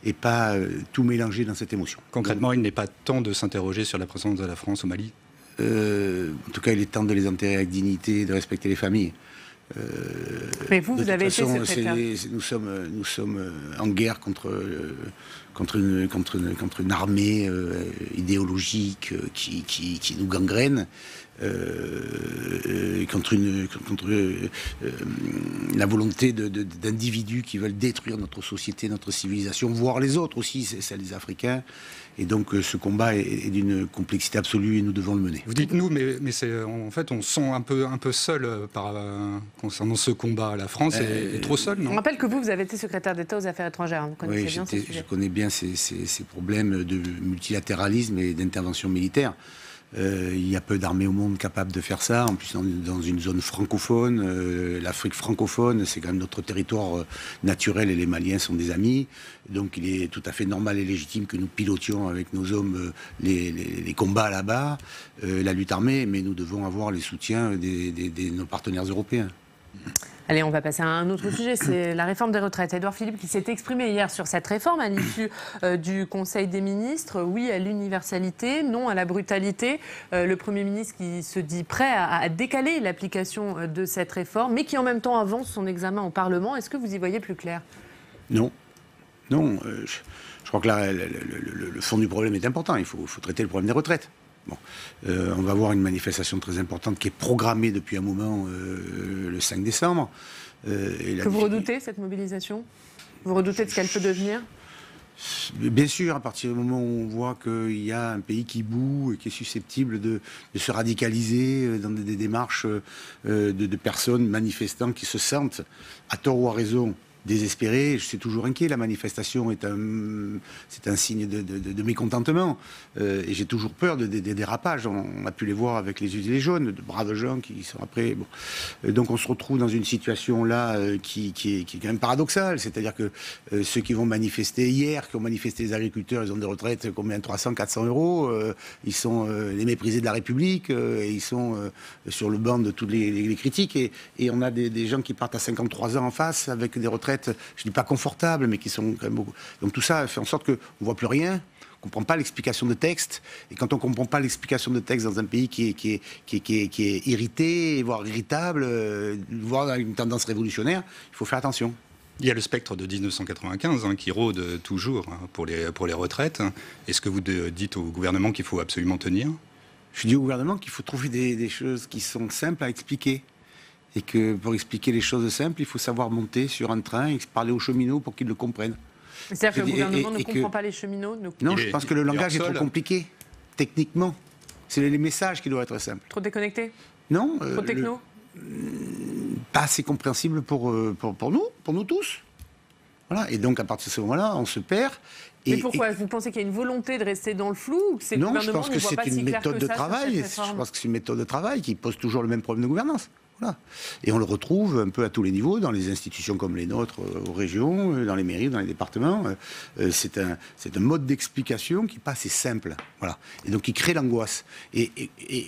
et pas tout mélanger dans cette émotion. Concrètement, il n'est pas temps de s'interroger sur la présence de la France au Mali? En tout cas, il est temps de les enterrer avec dignité et de respecter les familles. Mais vous avez été secrétaire. Nous sommes en guerre contre une armée idéologique qui nous gangrène, contre la volonté d'individus qui veulent détruire notre société, notre civilisation, voire les autres aussi, celle des Africains. Et donc ce combat est d'une complexité absolue et nous devons le mener. Vous dites nous, mais c'est, en fait, on se sent un peu seul concernant ce combat. La France est trop seule, non? On rappelle que vous avez été secrétaire d'État aux Affaires étrangères. Vous connaissez bien ce sujet. Je connais bien ces problèmes de multilatéralisme et d'intervention militaire. Il y a peu d'armées au monde capables de faire ça, en plus dans une zone francophone. L'Afrique francophone, c'est quand même notre territoire naturel et les Maliens sont des amis. Donc il est tout à fait normal et légitime que nous pilotions avec nos hommes les combats là-bas, la lutte armée, mais nous devons avoir les soutiens de nos partenaires européens. Allez, on va passer à un autre sujet, c'est la réforme des retraites. Édouard Philippe qui s'est exprimé hier sur cette réforme à l'issue du Conseil des ministres. Oui à l'universalité, non à la brutalité. Le Premier ministre qui se dit prêt à décaler l'application de cette réforme, mais qui en même temps avance son examen au Parlement. Est-ce que vous y voyez plus clair? Non. Non, je crois que là, le fond du problème est important. Il faut traiter le problème des retraites. Bon, on va avoir une manifestation très importante qui est programmée depuis un moment, le 5 décembre. Que vous redoutez, cette mobilisation? Vous redoutez de ce qu'elle peut devenir? Bien sûr, à partir du moment où on voit qu'il y a un pays qui bout et qui est susceptible de se radicaliser dans des démarches de personnes manifestants qui se sentent, à tort ou à raison, désespéré, je suis toujours inquiet. La manifestation c'est un signe de mécontentement. Et j'ai toujours peur des dérapages. On a pu les voir avec les gilets jaunes, de braves gens qui sont après. Bon. Donc on se retrouve dans une situation là qui est quand même paradoxale. C'est-à-dire que ceux qui vont manifester hier, qui ont manifesté les agriculteurs, ils ont des retraites combien, 300, 400 euros. Ils sont les méprisés de la République. Et ils sont sur le banc de toutes les critiques. Et on a des gens qui partent à 53 ans en face avec des retraites, je ne dis pas confortables, mais qui sont quand même beaucoup. Donc tout ça fait en sorte qu'on ne voit plus rien, qu'on ne comprend pas l'explication de texte. Et quand on ne comprend pas l'explication de texte dans un pays qui est irrité, voire irritable, voire une tendance révolutionnaire, il faut faire attention. Il y a le spectre de 1995 qui rôde toujours pour les retraites. Est-ce que vous dites au gouvernement qu'il faut absolument tenir? Je dis au gouvernement qu'il faut trouver des choses qui sont simples à expliquer. Et que pour expliquer les choses simples, il faut savoir monter sur un train et parler aux cheminots pour qu'ils le comprennent. C'est-à-dire que le gouvernement ne comprend pas les cheminots? Non, je pense que le langage est trop compliqué, techniquement. C'est les messages qui doivent être simples. Trop déconnectés? Non. Trop techno? Pas assez compréhensible pour nous tous. Voilà. Et donc, à partir de ce moment-là, on se perd. Mais pourquoi vous pensez qu'il y a une volonté de rester dans le flou ou que Non, je pense que c'est une méthode de travail. Je pense que c'est une méthode de travail qui pose toujours le même problème de gouvernance. Voilà. Et on le retrouve un peu à tous les niveaux, dans les institutions comme les nôtres, aux régions, dans les mairies, dans les départements. C'est un mode d'explication qui n'est pas assez simple. Voilà. Et donc qui crée l'angoisse. Et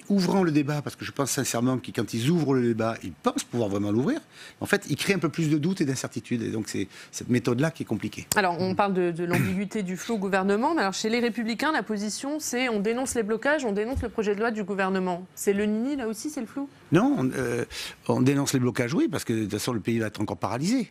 ouvrant le débat, parce que je pense sincèrement que quand ils ouvrent le débat, ils pensent pouvoir vraiment l'ouvrir. En fait, ils créent un peu plus de doutes et d'incertitudes. Et donc c'est cette méthode-là qui est compliquée. Alors on parle de l'ambiguïté du flou au gouvernement, mais alors chez les Républicains, la position c'est on dénonce les blocages, on dénonce le projet de loi du gouvernement. C'est le nini là aussi, c'est le flou ? Non, on dénonce les blocages, oui, parce que de toute façon, le pays va être encore paralysé.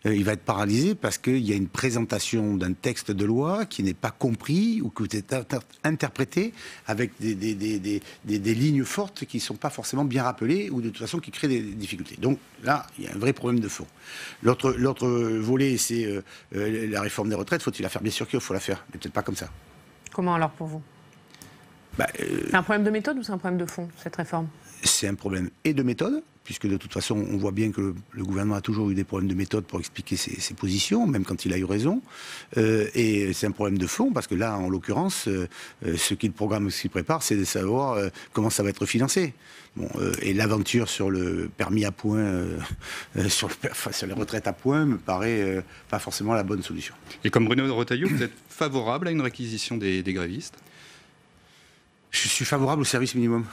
Il va être paralysé parce qu'il y a une présentation d'un texte de loi qui n'est pas compris ou qui est interprété avec des lignes fortes qui ne sont pas forcément bien rappelées ou de toute façon qui créent des difficultés. Donc là, il y a un vrai problème de fond. L'autre volet, c'est la réforme des retraites. Faut-il la faire ? Bien sûr qu'il faut la faire, mais peut-être pas comme ça. Comment alors pour vous ? C'est un problème de méthode ou c'est un problème de fond, cette réforme ? C'est un problème et de méthode, puisque de toute façon, on voit bien que le gouvernement a toujours eu des problèmes de méthode pour expliquer ses positions, même quand il a eu raison. Et c'est un problème de fond, parce que là, en l'occurrence, ce qu'il programme, ce qu'il prépare, c'est de savoir comment ça va être financé. Bon, et l'aventure sur le permis à points, sur les retraites à points, me paraît pas forcément la bonne solution. Et comme Bruno Retailleau, vous êtes favorable à une réquisition des grévistes ? Je suis favorable au service minimum.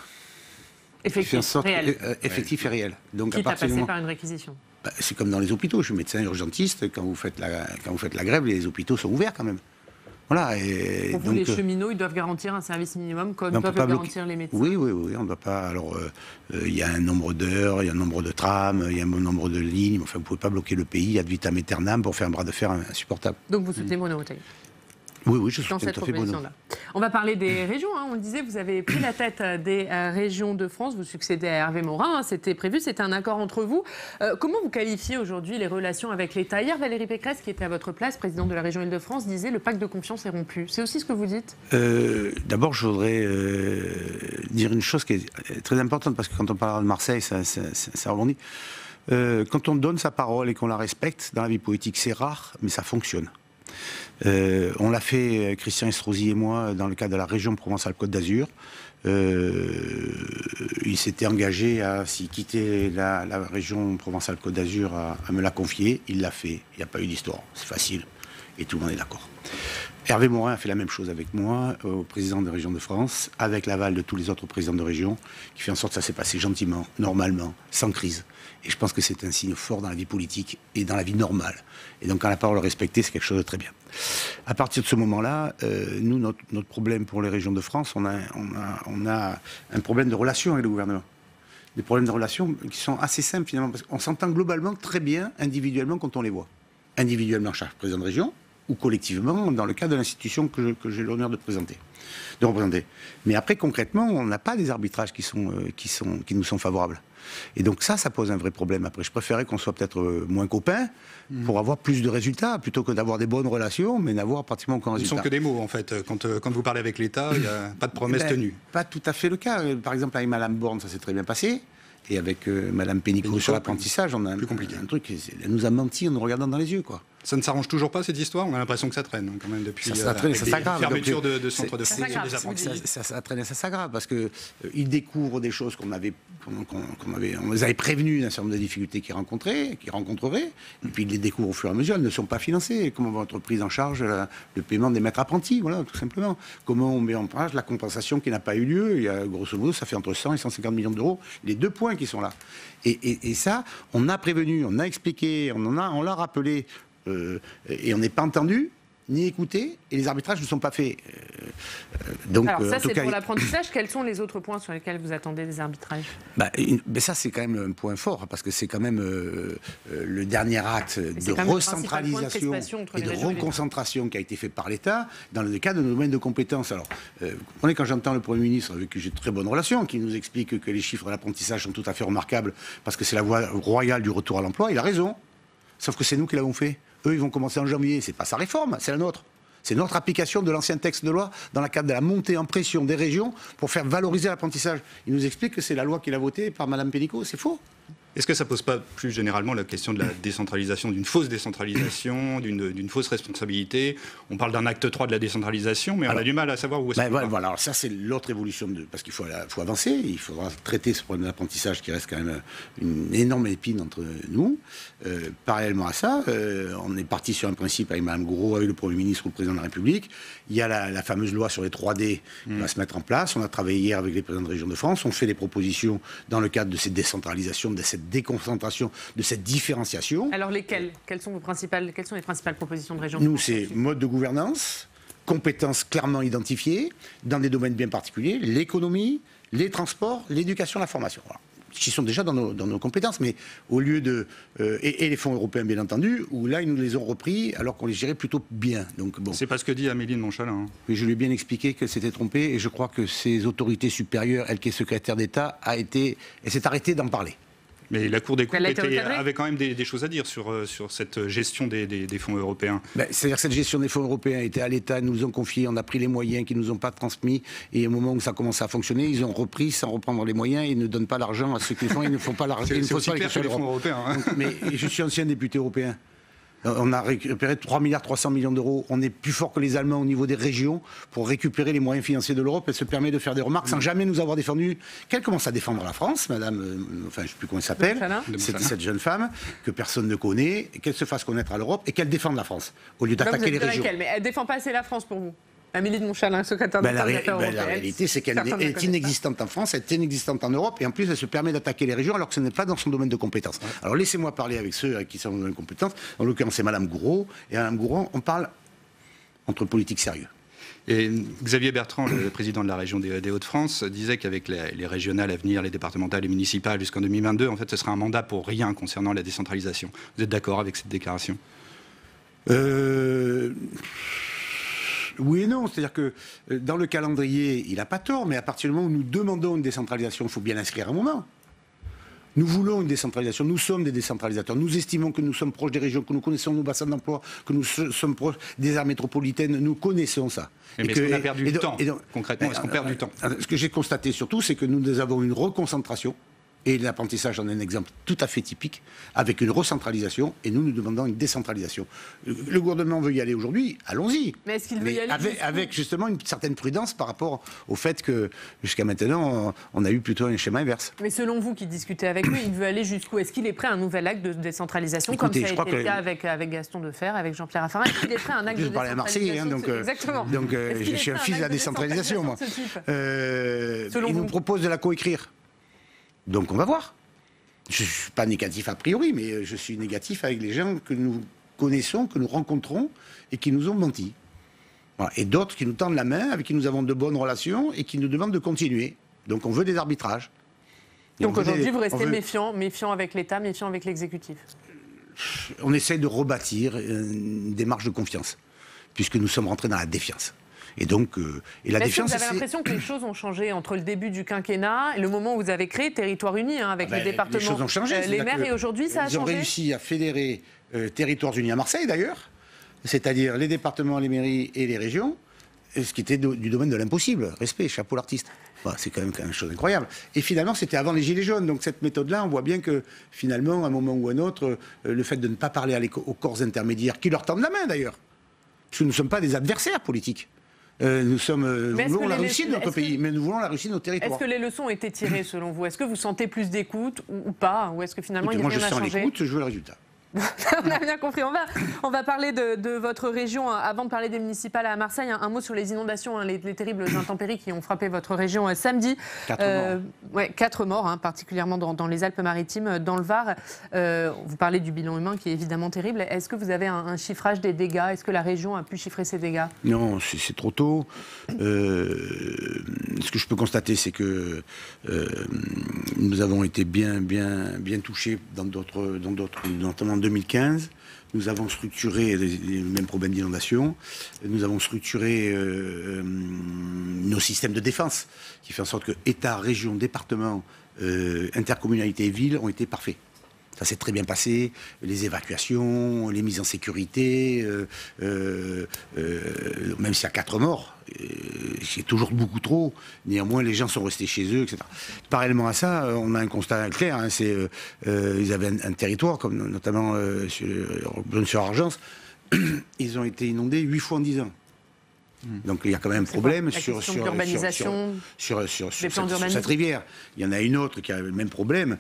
Effectif et réel. Donc, quitte à passer par une réquisition. C'est comme dans les hôpitaux. Je suis médecin urgentiste. Quand vous faites la grève, les hôpitaux sont ouverts quand même. Voilà. Et pour vous, les cheminots, ils doivent garantir un service minimum comme peuvent le garantir les médecins. Oui. On ne doit pas. Alors, il y a un nombre d'heures, il y a un nombre de trams, il y a un nombre de lignes. Enfin, vous ne pouvez pas bloquer le pays ad vitam aeternam pour faire un bras de fer insupportable. Donc, vous soutenez Bruno Retailleau ? Oui, je dans cette proposition-là. On va parler des régions. On le disait, vous avez pris la tête des régions de France. Vous succédez à Hervé Morin. C'était prévu, c'était un accord entre vous. Comment vous qualifiez aujourd'hui les relations avec l'État ? Hier, Valérie Pécresse, qui était à votre place, présidente de la région Île-de-France, disait le pacte de confiance est rompu. C'est aussi ce que vous dites ? D'abord, je voudrais dire une chose qui est très importante, parce que quand on parle de Marseille, ça rebondit. Quand on donne sa parole et qu'on la respecte, dans la vie politique, c'est rare, mais ça fonctionne. On l'a fait, Christian Estrosi et moi, dans le cadre de la région Provence-Alpes-Côte d'Azur. Il s'était engagé à, s'il quittait la région Provence-Alpes-Côte d'Azur, à me la confier. Il l'a fait. Il n'y a pas eu d'histoire. C'est facile. Et tout le monde est d'accord. Hervé Morin a fait la même chose avec moi, au président de la région de France, avec l'aval de tous les autres présidents de région, qui fait en sorte que ça s'est passé gentiment, normalement, sans crise. Et je pense que c'est un signe fort dans la vie politique et dans la vie normale. Et donc, quand la parole est respectée, c'est quelque chose de très bien. À partir de ce moment-là, nous, notre problème pour les régions de France, on a un problème de relation avec le gouvernement. Des problèmes de relation qui sont assez simples, finalement, parce qu'on s'entend globalement très bien, individuellement, quand on les voit. Individuellement, chaque président de région, ou collectivement, dans le cadre de l'institution que j'ai l'honneur de représenter. Mais après, concrètement, on n'a pas des arbitrages qui nous sont favorables. Et donc ça pose un vrai problème. Après, je préférais qu'on soit peut-être moins copains pour avoir plus de résultats, plutôt que d'avoir des bonnes relations, mais n'avoir pratiquement aucun résultat. Ce ne sont que des mots, en fait. Quand vous parlez avec l'État, il n'y a pas de promesses tenues. Pas tout à fait le cas. Par exemple, avec Mme Borne, ça s'est très bien passé. Et avec Mme Pénicaud sur l'apprentissage, on a un truc, elle nous a menti en nous regardant dans les yeux, quoi. Ça ne s'arrange toujours pas, cette histoire ? On a l'impression que ça traîne, quand même, depuis ça traîne, ça s'aggrave. Fermeture de centres de formation des apprentis. Ça traîne et ça s'aggrave, parce qu'ils découvrent des choses on les avait prévenus d'un certain nombre de difficultés qu'ils rencontreraient, et puis ils les découvrent au fur et à mesure, elles ne sont pas financées. Comment va être prise en charge le paiement des maîtres apprentis, voilà, tout simplement. Comment on met en place la compensation qui n'a pas eu lieu. Il y a, grosso modo, ça fait entre 100 et 150 millions d'euros, les deux points qui sont là. Et ça, on a prévenu, on a expliqué, on l'a rappelé, et on n'est pas entendu ni écouté, et les arbitrages ne sont pas faits. Donc, alors ça, c'est pour l'apprentissage. Quels sont les autres points sur lesquels vous attendez des arbitrages ? Ça, c'est quand même un point fort, parce que c'est quand même le dernier acte de recentralisation et de reconcentration qui a été fait par l'État dans le cadre de nos domaines de compétences. Alors, vous comprenez, quand j'entends le Premier ministre, avec qui j'ai de très bonnes relations, qui nous explique que les chiffres de l'apprentissage sont tout à fait remarquables, parce que c'est la voie royale du retour à l'emploi, il a raison. Sauf que c'est nous qui l'avons fait. Eux, ils vont commencer en janvier. C'est pas sa réforme, c'est la nôtre. C'est notre application de l'ancien texte de loi dans le cadre de la montée en pression des régions pour faire valoriser l'apprentissage. Il nous explique que c'est la loi qu'il a votée par Mme Pénicaud. C'est faux. Est-ce que ça ne pose pas plus généralement la question de la décentralisation, d'une fausse décentralisation, d'une fausse responsabilité? On parle d'un acte 3 de la décentralisation, mais on a du mal à savoir où est-ce qu'on va. Voilà, alors ça c'est l'autre évolution, parce qu'il faut avancer, il faudra traiter ce problème d'apprentissage qui reste quand même une énorme épine entre nous. Parallèlement à ça, on est parti sur un principe avec Mme Gourault, avec le Premier ministre ou le Président de la République. Il y a la fameuse loi sur les 3D qui va se mettre en place. On a travaillé hier avec les présidents de région de France. On fait des propositions dans le cadre de cette décentralisation, de cette déconcentration, de cette différenciation. Alors lesquelles? Quelles sont les principales propositions de région? Nous, c'est mode de gouvernance, compétences clairement identifiées, dans des domaines bien particuliers, l'économie, les transports, l'éducation, la formation. Voilà. Qui sont déjà dans nos compétences, mais au lieu de... et les fonds européens, bien entendu, où là, ils nous les ont repris alors qu'on les gérait plutôt bien. Donc, bon. C'est pas ce que dit Amélie de Montchalin. Hein. Mais je lui ai bien expliqué qu'elle s'était trompée, et je crois que ses autorités supérieures, elle qui est secrétaire d'État, elle s'est arrêtée d'en parler. Mais la Cour des comptes avait quand même des choses à dire sur cette gestion des fonds européens. C'est-à-dire que cette gestion des fonds européens était à l'État, nous ont confié, on a pris les moyens qu'ils ne nous ont pas transmis, et au moment où ça commence à fonctionner, ils ont repris sans reprendre les moyens, ils ne donnent pas l'argent à ceux qui le font, ils ne font pas l'argent. C'est aussi clair que les fonds européens. Hein. Mais je suis ancien député européen. On a récupéré 3,3 milliards d'euros. On est plus fort que les Allemands au niveau des régions pour récupérer les moyens financiers de l'Europe. Elle se permet de faire des remarques sans jamais nous avoir défendu. Qu'elle commence à défendre la France, madame, enfin je ne sais plus comment elle s'appelle, cette jeune femme que personne ne connaît, qu'elle se fasse connaître à l'Europe et qu'elle défende la France au lieu d'attaquer les régions. Mais elle ne défend pas assez la France pour vous? Amélie de Montchalin, secrétaire d'État aux Affaires européennes. La réalité, c'est qu'elle est inexistante en France, elle est inexistante en Europe, et en plus, elle se permet d'attaquer les régions alors que ce n'est pas dans son domaine de compétence. Alors laissez-moi parler avec ceux qui sont dans domaine de compétence. En l'occurrence, c'est Mme Gourault. Et Mme Gourault, on parle entre politiques sérieux. Et Xavier Bertrand, le président de la région des Hauts-de-France, disait qu'avec les régionales à venir, les départementales et municipales jusqu'en 2022, en fait, ce sera un mandat pour rien concernant la décentralisation. Vous êtes d'accord avec cette déclaration? Oui et non, c'est-à-dire que dans le calendrier, il n'a pas tort, mais à partir du moment où nous demandons une décentralisation, il faut bien l'inscrire à un moment. Nous voulons une décentralisation, nous sommes des décentralisateurs, nous estimons que nous sommes proches des régions, que nous connaissons nos bassins d'emploi, que nous sommes proches des aires métropolitaines, nous connaissons ça. Mais est-ce qu'on a perdu du temps? Concrètement, est-ce qu'on perd du temps? Ce que j'ai constaté surtout, c'est que nous avons une reconcentration. Et l'apprentissage en est un exemple tout à fait typique, avec une recentralisation, et nous demandons une décentralisation. Le gouvernement veut y aller aujourd'hui, allons-y. Mais est-ce qu'il veut y aller avec justement une certaine prudence par rapport au fait que, jusqu'à maintenant, on a eu plutôt un schéma inverse. Mais selon vous, qui discutez avec lui, il veut aller jusqu'où? Est-ce qu'il est prêt à un nouvel acte de décentralisation, écoutez, comme ça a été le cas avec Gaston Defferre, avec Jean-Pierre Raffarin? Est-ce qu'il est prêt à un acte de décentralisation? Je parlais à Marseille, exactement. Donc je suis un fils de la décentralisation, moi. Il nous propose de la coécrire. Donc on va voir. Je ne suis pas négatif a priori, mais je suis négatif avec les gens que nous connaissons, que nous rencontrons et qui nous ont menti. Voilà. Et d'autres qui nous tendent la main, avec qui nous avons de bonnes relations et qui nous demandent de continuer. Donc on veut des arbitrages. Donc aujourd'hui, vous restez méfiant avec l'État, méfiant avec l'exécutif? On essaie de rebâtir une démarche de confiance, puisque nous sommes rentrés dans la défiance. Et donc, la défiance. Vous avez l'impression que les choses ont changé entre le début du quinquennat et le moment où vous avez créé Territoire Uni, avec les départements, les choses ont changé, les maires, et aujourd'hui, ça a changé. Ils ont réussi à fédérer Territoires Unis à Marseille, d'ailleurs, c'est-à-dire les départements, les mairies et les régions, ce qui était du domaine de l'impossible. Respect, chapeau l'artiste. C'est quand même une chose incroyable. Et finalement, c'était avant les Gilets jaunes. Donc cette méthode-là, on voit bien que finalement, à un moment ou à un autre, le fait de ne pas parler aux corps intermédiaires, qui leur tendent la main d'ailleurs, parce que nous ne sommes pas des adversaires politiques. Nous voulons la réussite de notre pays, mais nous voulons la réussite de nos territoires. Est-ce que les leçons ont été tirées selon vous? Est-ce que vous sentez plus d'écoute ou pas? Ou est-ce que finalement il y a rien à changer? Moi je sens l'écoute, je veux le résultat. On a bien compris. On va parler de votre région. Avant de parler des municipales à Marseille, un mot sur les inondations, les terribles intempéries qui ont frappé votre région samedi. 4 morts, particulièrement dans les Alpes-Maritimes, dans le Var. Vous parlez du bilan humain qui est évidemment terrible. Est-ce que vous avez un chiffrage des dégâts? Est-ce que la région a pu chiffrer ces dégâts? Non, c'est trop tôt. Ce que je peux constater, c'est que nous avons été bien touchés dans d'autres, notamment en 2015. Nous avons structuré les mêmes problèmes d'inondation. Nous avons structuré nos systèmes de défense, qui fait en sorte que État, région, département, intercommunalité et ville ont été parfaits. Ça s'est très bien passé, les évacuations, les mises en sécurité, même s'il y a 4 morts, c'est toujours beaucoup trop. Néanmoins, les gens sont restés chez eux, etc. Parallèlement à ça, on a un constat clair, hein, ils avaient un territoire, comme notamment sur Argence, ils ont été inondés 8 fois en 10 ans. Donc il y a quand même un problème sur cette rivière. Il y en a une autre qui a le même problème.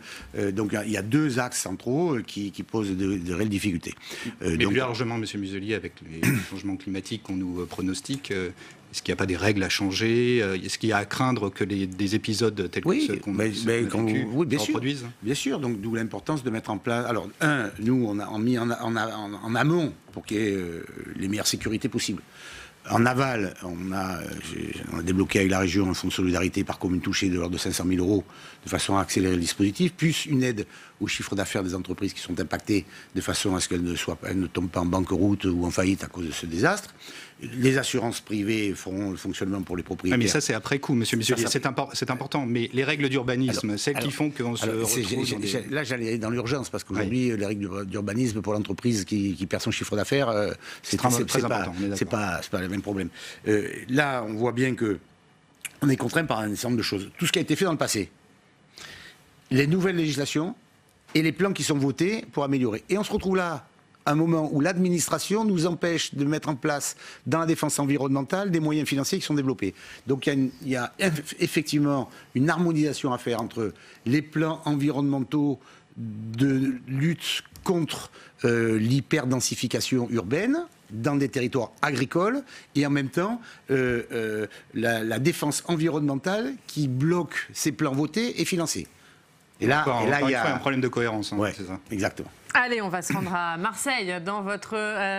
Donc il y a 2 axes centraux qui posent de réelles difficultés. Mais plus largement, M. Muselier, avec les changements climatiques qu'on nous pronostique, est-ce qu'il n'y a pas des règles à changer? Est-ce qu'il y a à craindre que des épisodes tels que ceux qu'on reproduisent? Bien sûr, donc d'où l'importance de mettre en place... Alors, nous, on a mis en amont pour qu'il y ait les meilleures sécurités possibles. En aval, on a débloqué avec la région un fonds de solidarité par commune touchée de l'ordre de 500 000 € de façon à accélérer le dispositif, plus une aide au chiffre d'affaires des entreprises qui sont impactées de façon à ce qu'elles ne tombent pas en banqueroute ou en faillite à cause de ce désastre. Les assurances privées feront le fonctionnement pour les propriétaires. Mais ça, c'est après coup, monsieur Muselier. C'est important. Mais les règles d'urbanisme, celles qui font qu'on se retrouve... Là, j'allais aller dans l'urgence, parce qu'aujourd'hui, les règles d'urbanisme pour l'entreprise qui perd son chiffre d'affaires, c'est très important. C'est pas le même problème. Là, on voit bien qu'on est contraint par un certain nombre de choses. Tout ce qui a été fait dans le passé, les nouvelles législations et les plans qui sont votés pour améliorer. Et on se retrouve là, un moment où l'administration nous empêche de mettre en place dans la défense environnementale des moyens financiers qui sont développés. Donc il y a effectivement une harmonisation à faire entre les plans environnementaux de lutte contre l'hyperdensification urbaine dans des territoires agricoles et en même temps la défense environnementale qui bloque ces plans votés et financés. Et là, il y a un problème de cohérence. Ouais, c'est ça. Exactement. Allez, on va se rendre à Marseille, dans votre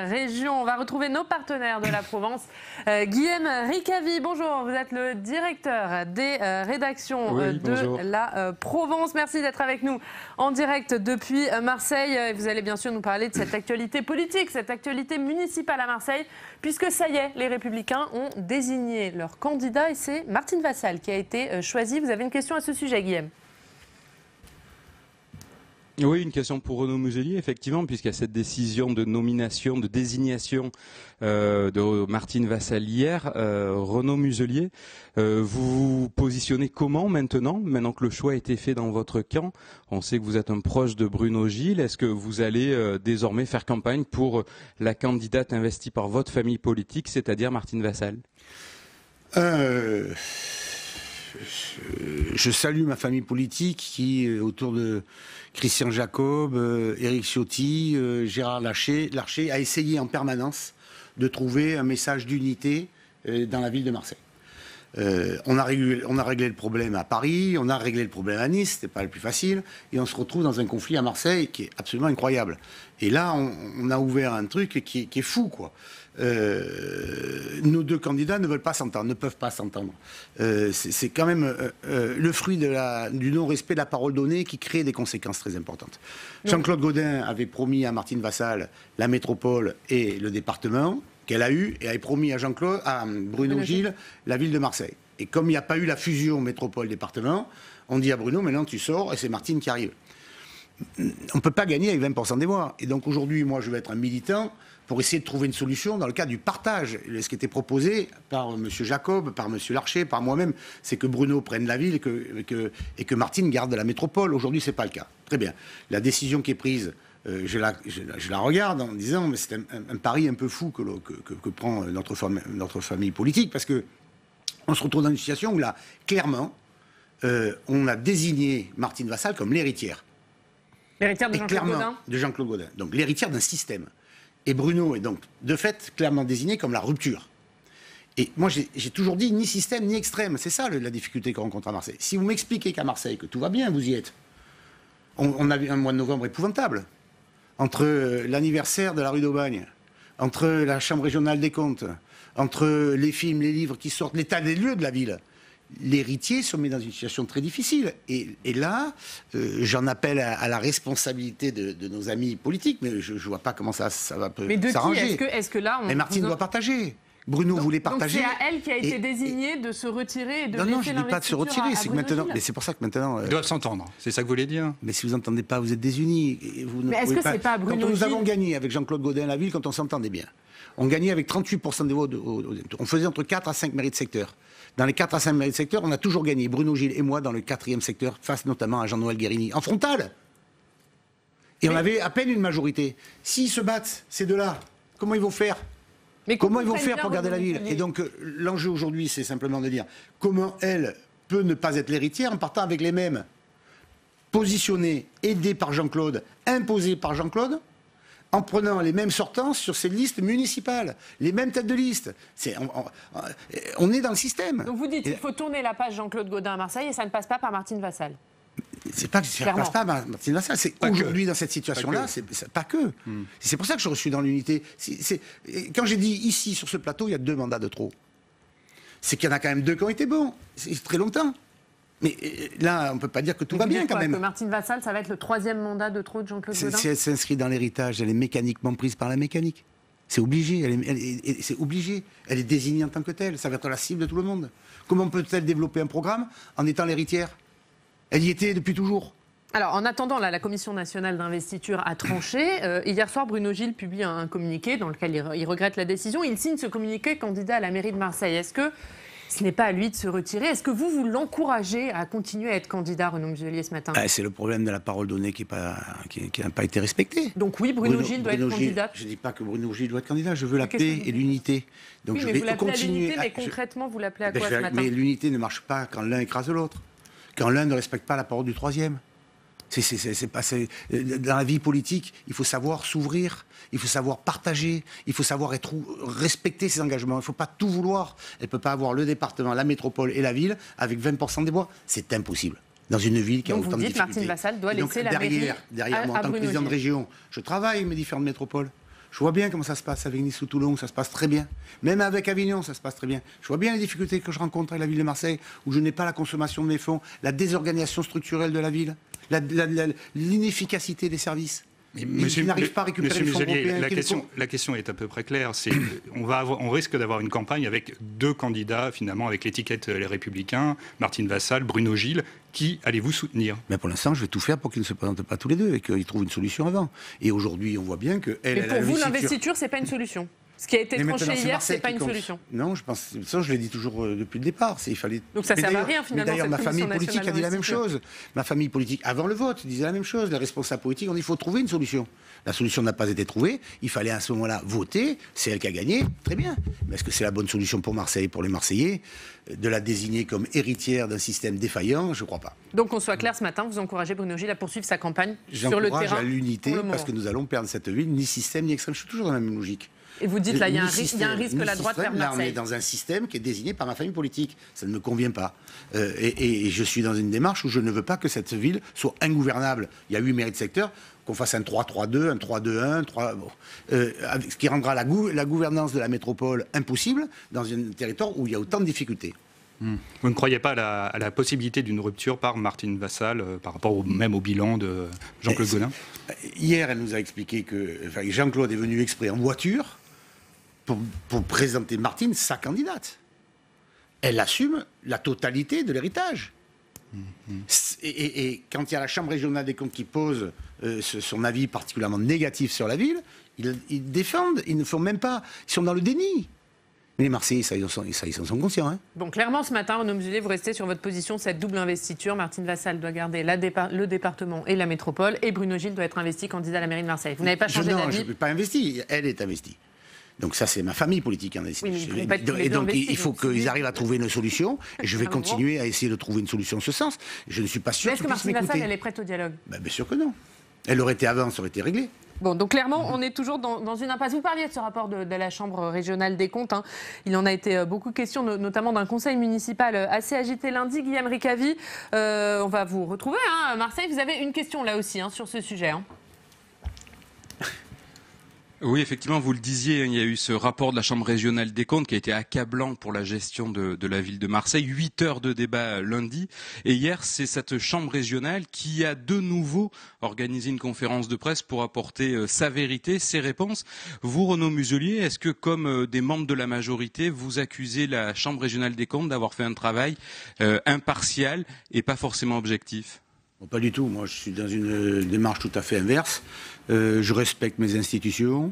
région. On va retrouver nos partenaires de la Provence. Guillaume Ricavi, bonjour. Vous êtes le directeur des rédactions de la Provence. Merci d'être avec nous en direct depuis Marseille. Vous allez bien sûr nous parler de cette actualité politique, cette actualité municipale à Marseille, puisque ça y est, les Républicains ont désigné leur candidat et c'est Martine Vassal qui a été choisie. Vous avez une question à ce sujet, Guillaume? Oui, une question pour Renaud Muselier, effectivement, puisqu'il y a cette décision de nomination, de désignation de Martine Vassal hier. Renaud Muselier, vous vous positionnez comment maintenant que le choix a été fait dans votre camp? On sait que vous êtes un proche de Bruno Gilles. Est-ce que vous allez désormais faire campagne pour la candidate investie par votre famille politique, c'est-à-dire Martine Vassal? Je salue ma famille politique qui, autour de Christian Jacob, Éric Ciotti, Gérard Larcher, a essayé en permanence de trouver un message d'unité dans la ville de Marseille. On a réglé le problème à Paris, on a réglé le problème à Nice, c'était pas le plus facile, et on se retrouve dans un conflit à Marseille qui est absolument incroyable. Et là, on a ouvert un truc qui est fou, quoi. Nos 2 candidats ne veulent pas s'entendre, ne peuvent pas s'entendre. C'est quand même le fruit du non-respect de la parole donnée qui crée des conséquences très importantes. Jean-Claude Gaudin avait promis à Martine Vassal la métropole et le département, qu'elle a eu, et avait promis à Bruno Gilles la ville de Marseille. Et comme il n'y a pas eu la fusion métropole-département, on dit à Bruno, maintenant tu sors, et c'est Martine qui arrive. On ne peut pas gagner avec 20% des voix. Et donc aujourd'hui, moi, je vais être un militant pour essayer de trouver une solution dans le cadre du partage. Ce qui était proposé par M. Jacob, par M. Larcher, par moi-même, c'est que Bruno prenne la ville et que Martine garde la métropole. Aujourd'hui, ce n'est pas le cas. Très bien. La décision qui est prise, je la regarde en disant, mais c'est un pari un peu fou que prend notre famille politique, parce qu'on se retrouve dans une situation où là, clairement, on a désigné Martine Vassal comme l'héritière. L'héritière de Jean-Claude Gaudin. De Jean-Claude Gaudin. Donc l'héritière d'un système. Et Bruno est donc, de fait, clairement désigné comme la rupture. Et moi, j'ai toujours dit ni système ni extrême. C'est ça la difficulté qu'on rencontre à Marseille. Si vous m'expliquez qu'à Marseille, que tout va bien, vous y êtes. On a eu un mois de novembre épouvantable. Entre l'anniversaire de la rue d'Aubagne, entre la Chambre régionale des comptes, entre les films, les livres qui sortent, l'état des lieux de la ville. L'héritier se met dans une situation très difficile. Et là, j'en appelle à la responsabilité de nos amis politiques, mais je ne vois pas comment ça va s'arranger. Mais de qui est-ce que là... Mais Martine doit partager. Bruno voulait partager. Donc c'est à elle qui a été désignée de se retirer et de laisser non, je ne dis pas de se retirer, c'est que maintenant. Gilles. Mais c'est pour ça que maintenant. Ils doivent s'entendre, c'est ça que vous voulez dire. Mais si vous n'entendez pas, vous êtes désunis. Mais est-ce que c'est pas Bruno Quand nous Gilles avons gagné avec Jean-Claude Gaudin à la ville, quand on s'entendait bien, on gagnait avec 38% des voix. On faisait entre 4 à 5 mairies de secteur. Dans les 4 à 5 mairies de secteur, on a toujours gagné, Bruno Gilles et moi, dans le 4e secteur, face notamment à Jean-Noël Guérini, en frontal. Et on avait à peine une majorité. S'ils se battent, ces deux-là, comment ils vont faire ? Comment ils vont faire pour garder la ville ? Et donc, l'enjeu aujourd'hui, c'est simplement de dire comment elle peut ne pas être l'héritière en partant avec les mêmes, positionnés, aidés par Jean-Claude, imposés par Jean-Claude, en prenant les mêmes sortants sur ces listes municipales, les mêmes têtes de liste. On est dans le système. Donc vous dites qu'il faut tourner la page Jean-Claude Gaudin à Marseille et ça ne passe pas par Martine Vassal. C'est pas que ça ne passe pas Martine Vassal, c'est aujourd'hui dans cette situation-là, c'est pas que. C'est pour ça que je suis dans l'unité. Quand j'ai dit ici, sur ce plateau, il y a 2 mandats de trop. C'est qu'il y en a quand même 2 qui ont été bons. C'est très longtemps. Mais là, on ne peut pas dire que tout va bien quand même. Que Martine Vassal, ça va être le 3e mandat de trop de Jean-Claude Gaudin. Si elle s'inscrit dans l'héritage, elle est mécaniquement prise par la mécanique. C'est obligé, c'est obligé. Elle est désignée en tant que telle, ça va être la cible de tout le monde. Comment peut-elle développer un programme en étant l'héritière ? Elle y était depuis toujours. Alors, en attendant, là, la Commission nationale d'investiture a tranché. Hier soir, Bruno Gilles publie un communiqué dans lequel il regrette la décision. Il signe ce communiqué candidat à la mairie de Marseille. Est-ce que ce n'est pas à lui de se retirer? Est-ce que vous l'encouragez à continuer à être candidat, Renaud Muselier, ce matin? C'est le problème de la parole donnée qui n'a pas été respectée. Donc oui, Bruno Gilles doit être candidat. Je ne dis pas que Bruno Gilles doit être candidat, je veux la paix et l'unité. Donc oui, je mais vais vous l'appelez continuer. À l'unité, mais concrètement, vous l'appelez à quoi ce matin? Mais l'unité ne marche pas quand l'un écrase l'autre, quand l'un ne respecte pas la parole du troisième. Dans la vie politique, il faut savoir s'ouvrir, il faut savoir partager, il faut savoir respecter ses engagements. Il ne faut pas tout vouloir. Elle ne peut pas avoir le département, la métropole et la ville avec 20% des voix. C'est impossible. Dans une ville qui a autant de difficultés. Donc vous dites Martine Vassal doit laisser la mairie derrière moi, en tant que président de région, je travaille avec mes différentes métropoles. Je vois bien comment ça se passe avec Nice ou Toulon, ça se passe très bien. Même avec Avignon, ça se passe très bien. Je vois bien les difficultés que je rencontre avec la ville de Marseille, où je n'ai pas la consommation de mes fonds, la désorganisation structurelle de la ville, l'inefficacité des services. Monsieur, n'arrive pas à récupérer les fonds européens. La question est à peu près claire. On risque d'avoir une campagne avec 2 candidats, finalement, avec l'étiquette Les Républicains, Martine Vassal, Bruno Gilles. Qui allez-vous soutenir? Mais pour l'instant, je vais tout faire pour qu'ils ne se présentent pas tous les deux et qu'ils trouvent une solution avant. Et aujourd'hui, on voit bien que Mais pour vous, l'investiture, c'est pas une solution. Ce qui a été tranché hier, c'est pas une solution. Non, je pense. Ça, je l'ai dit toujours depuis le départ. Il fallait. Donc ça sert à rien finalement. D'ailleurs, ma famille politique a dit la même chose. Ma famille politique, avant le vote, disait la même chose. Les responsables politiques ont dit il faut trouver une solution. La solution n'a pas été trouvée. Il fallait à ce moment-là voter. C'est elle qui a gagné. Très bien. Mais est-ce que c'est la bonne solution pour Marseille, pour les Marseillais, de la désigner comme héritière d'un système défaillant? Je ne crois pas. Donc qu'on soit clair ce matin, vous encouragez Bruno Gilles à poursuivre sa campagne sur le terrain. J'encourage à l'unité parce que nous allons perdre cette ville, ni système ni extrême. Je suis toujours dans la même logique. Et vous dites là, il y a un risque que la droite perde Marseille. Là, on est dans un système qui est désigné par ma famille politique. Ça ne me convient pas. Et je suis dans une démarche où je ne veux pas que cette ville soit ingouvernable. Il y a 8 mairies de secteur, qu'on fasse un 3-3-2, un 3-2-1, ce qui rendra la gouvernance de la métropole impossible dans un territoire où il y a autant de difficultés. Vous ne croyez pas à la possibilité d'une rupture par Martine Vassal par rapport même au bilan de Jean-Claude Gaudin? Hier, elle nous a expliqué que Jean-Claude est venu exprès en voiture pour présenter Martine, sa candidate. Elle assume la totalité de l'héritage. Et quand il y a la Chambre régionale des comptes qui pose son avis particulièrement négatif sur la ville, ils défendent, ils ne font même pas, ils sont dans le déni. Mais les Marseillais, ils en sont conscients. Hein. Bon, clairement, ce matin, Renaud Muselier, vous restez sur votre position, cette double investiture. Martine Vassal doit garder le département et la métropole, et Bruno Gilles doit être investi candidat à la mairie de Marseille. Vous n'avez pas changé d'avis? Non, je ne suis pas investi, elle est investie. Donc ça, c'est ma famille politique qui en est. Oui, et donc, il faut qu'ils arrivent à trouver une solution, et je vais continuer à essayer de trouver une solution en ce sens. Je ne suis pas sûr qu'ils puissent m'écouter. Est-ce que Martine Vassal, elle est prête au dialogue? Bien sûr que non. Elle aurait été avant, ça aurait été réglé. Bon, donc clairement, on est toujours dans une impasse. Vous parliez de ce rapport de la Chambre régionale des comptes. Hein. Il en a été beaucoup question, notamment d'un conseil municipal assez agité lundi. Guillaume Ricavi, on va vous retrouver. Hein. Marseille, vous avez une question là aussi sur ce sujet. Oui, effectivement, vous le disiez, il y a eu ce rapport de la Chambre régionale des comptes qui a été accablant pour la gestion de la ville de Marseille. 8 heures de débat lundi. Et hier, c'est cette Chambre régionale qui a de nouveau organisé une conférence de presse pour apporter sa vérité, ses réponses. Vous, Renaud Muselier, est-ce que, comme des membres de la majorité, vous accusez la Chambre régionale des comptes d'avoir fait un travail impartial et pas forcément objectif ? Bon, pas du tout. Moi, je suis dans une démarche tout à fait inverse. Je respecte mes institutions.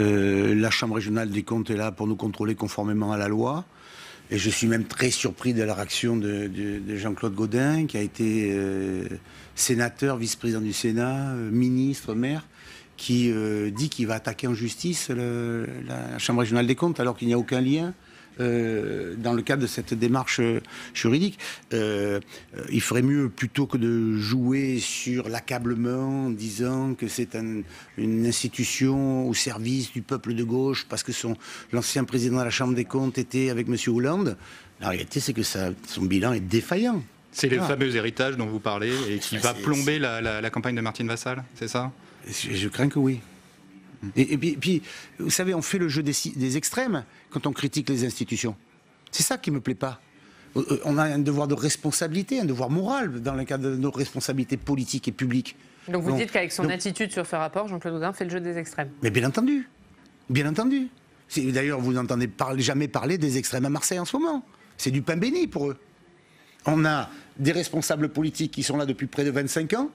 La Chambre régionale des comptes est là pour nous contrôler conformément à la loi. Et je suis même très surpris de la réaction de Jean-Claude Gaudin, qui a été sénateur, vice-président du Sénat, ministre, maire, qui dit qu'il va attaquer en justice la Chambre régionale des comptes, alors qu'il n'y a aucun lien dans le cadre de cette démarche juridique. Il ferait mieux, plutôt que de jouer sur l'accablement en disant que c'est une institution au service du peuple de gauche parce que l'ancien président de la Chambre des comptes était avec M. Hollande. La réalité, c'est que son bilan est défaillant. C'est le fameux héritage dont vous parlez et qui va plomber la campagne de Martine Vassal, c'est ça ? Je crains que oui. Et puis, vous savez, on fait le jeu des extrêmes quand on critique les institutions. C'est ça qui ne me plaît pas. On a un devoir de responsabilité, un devoir moral dans le cadre de nos responsabilités politiques et publiques. Donc vous dites qu'avec son attitude sur ce rapport, Jean-Claude Gaudin fait le jeu des extrêmes. Mais bien entendu. Bien entendu. D'ailleurs, vous n'entendez jamais parler des extrêmes à Marseille en ce moment. C'est du pain béni pour eux. On a des responsables politiques qui sont là depuis près de 25 ans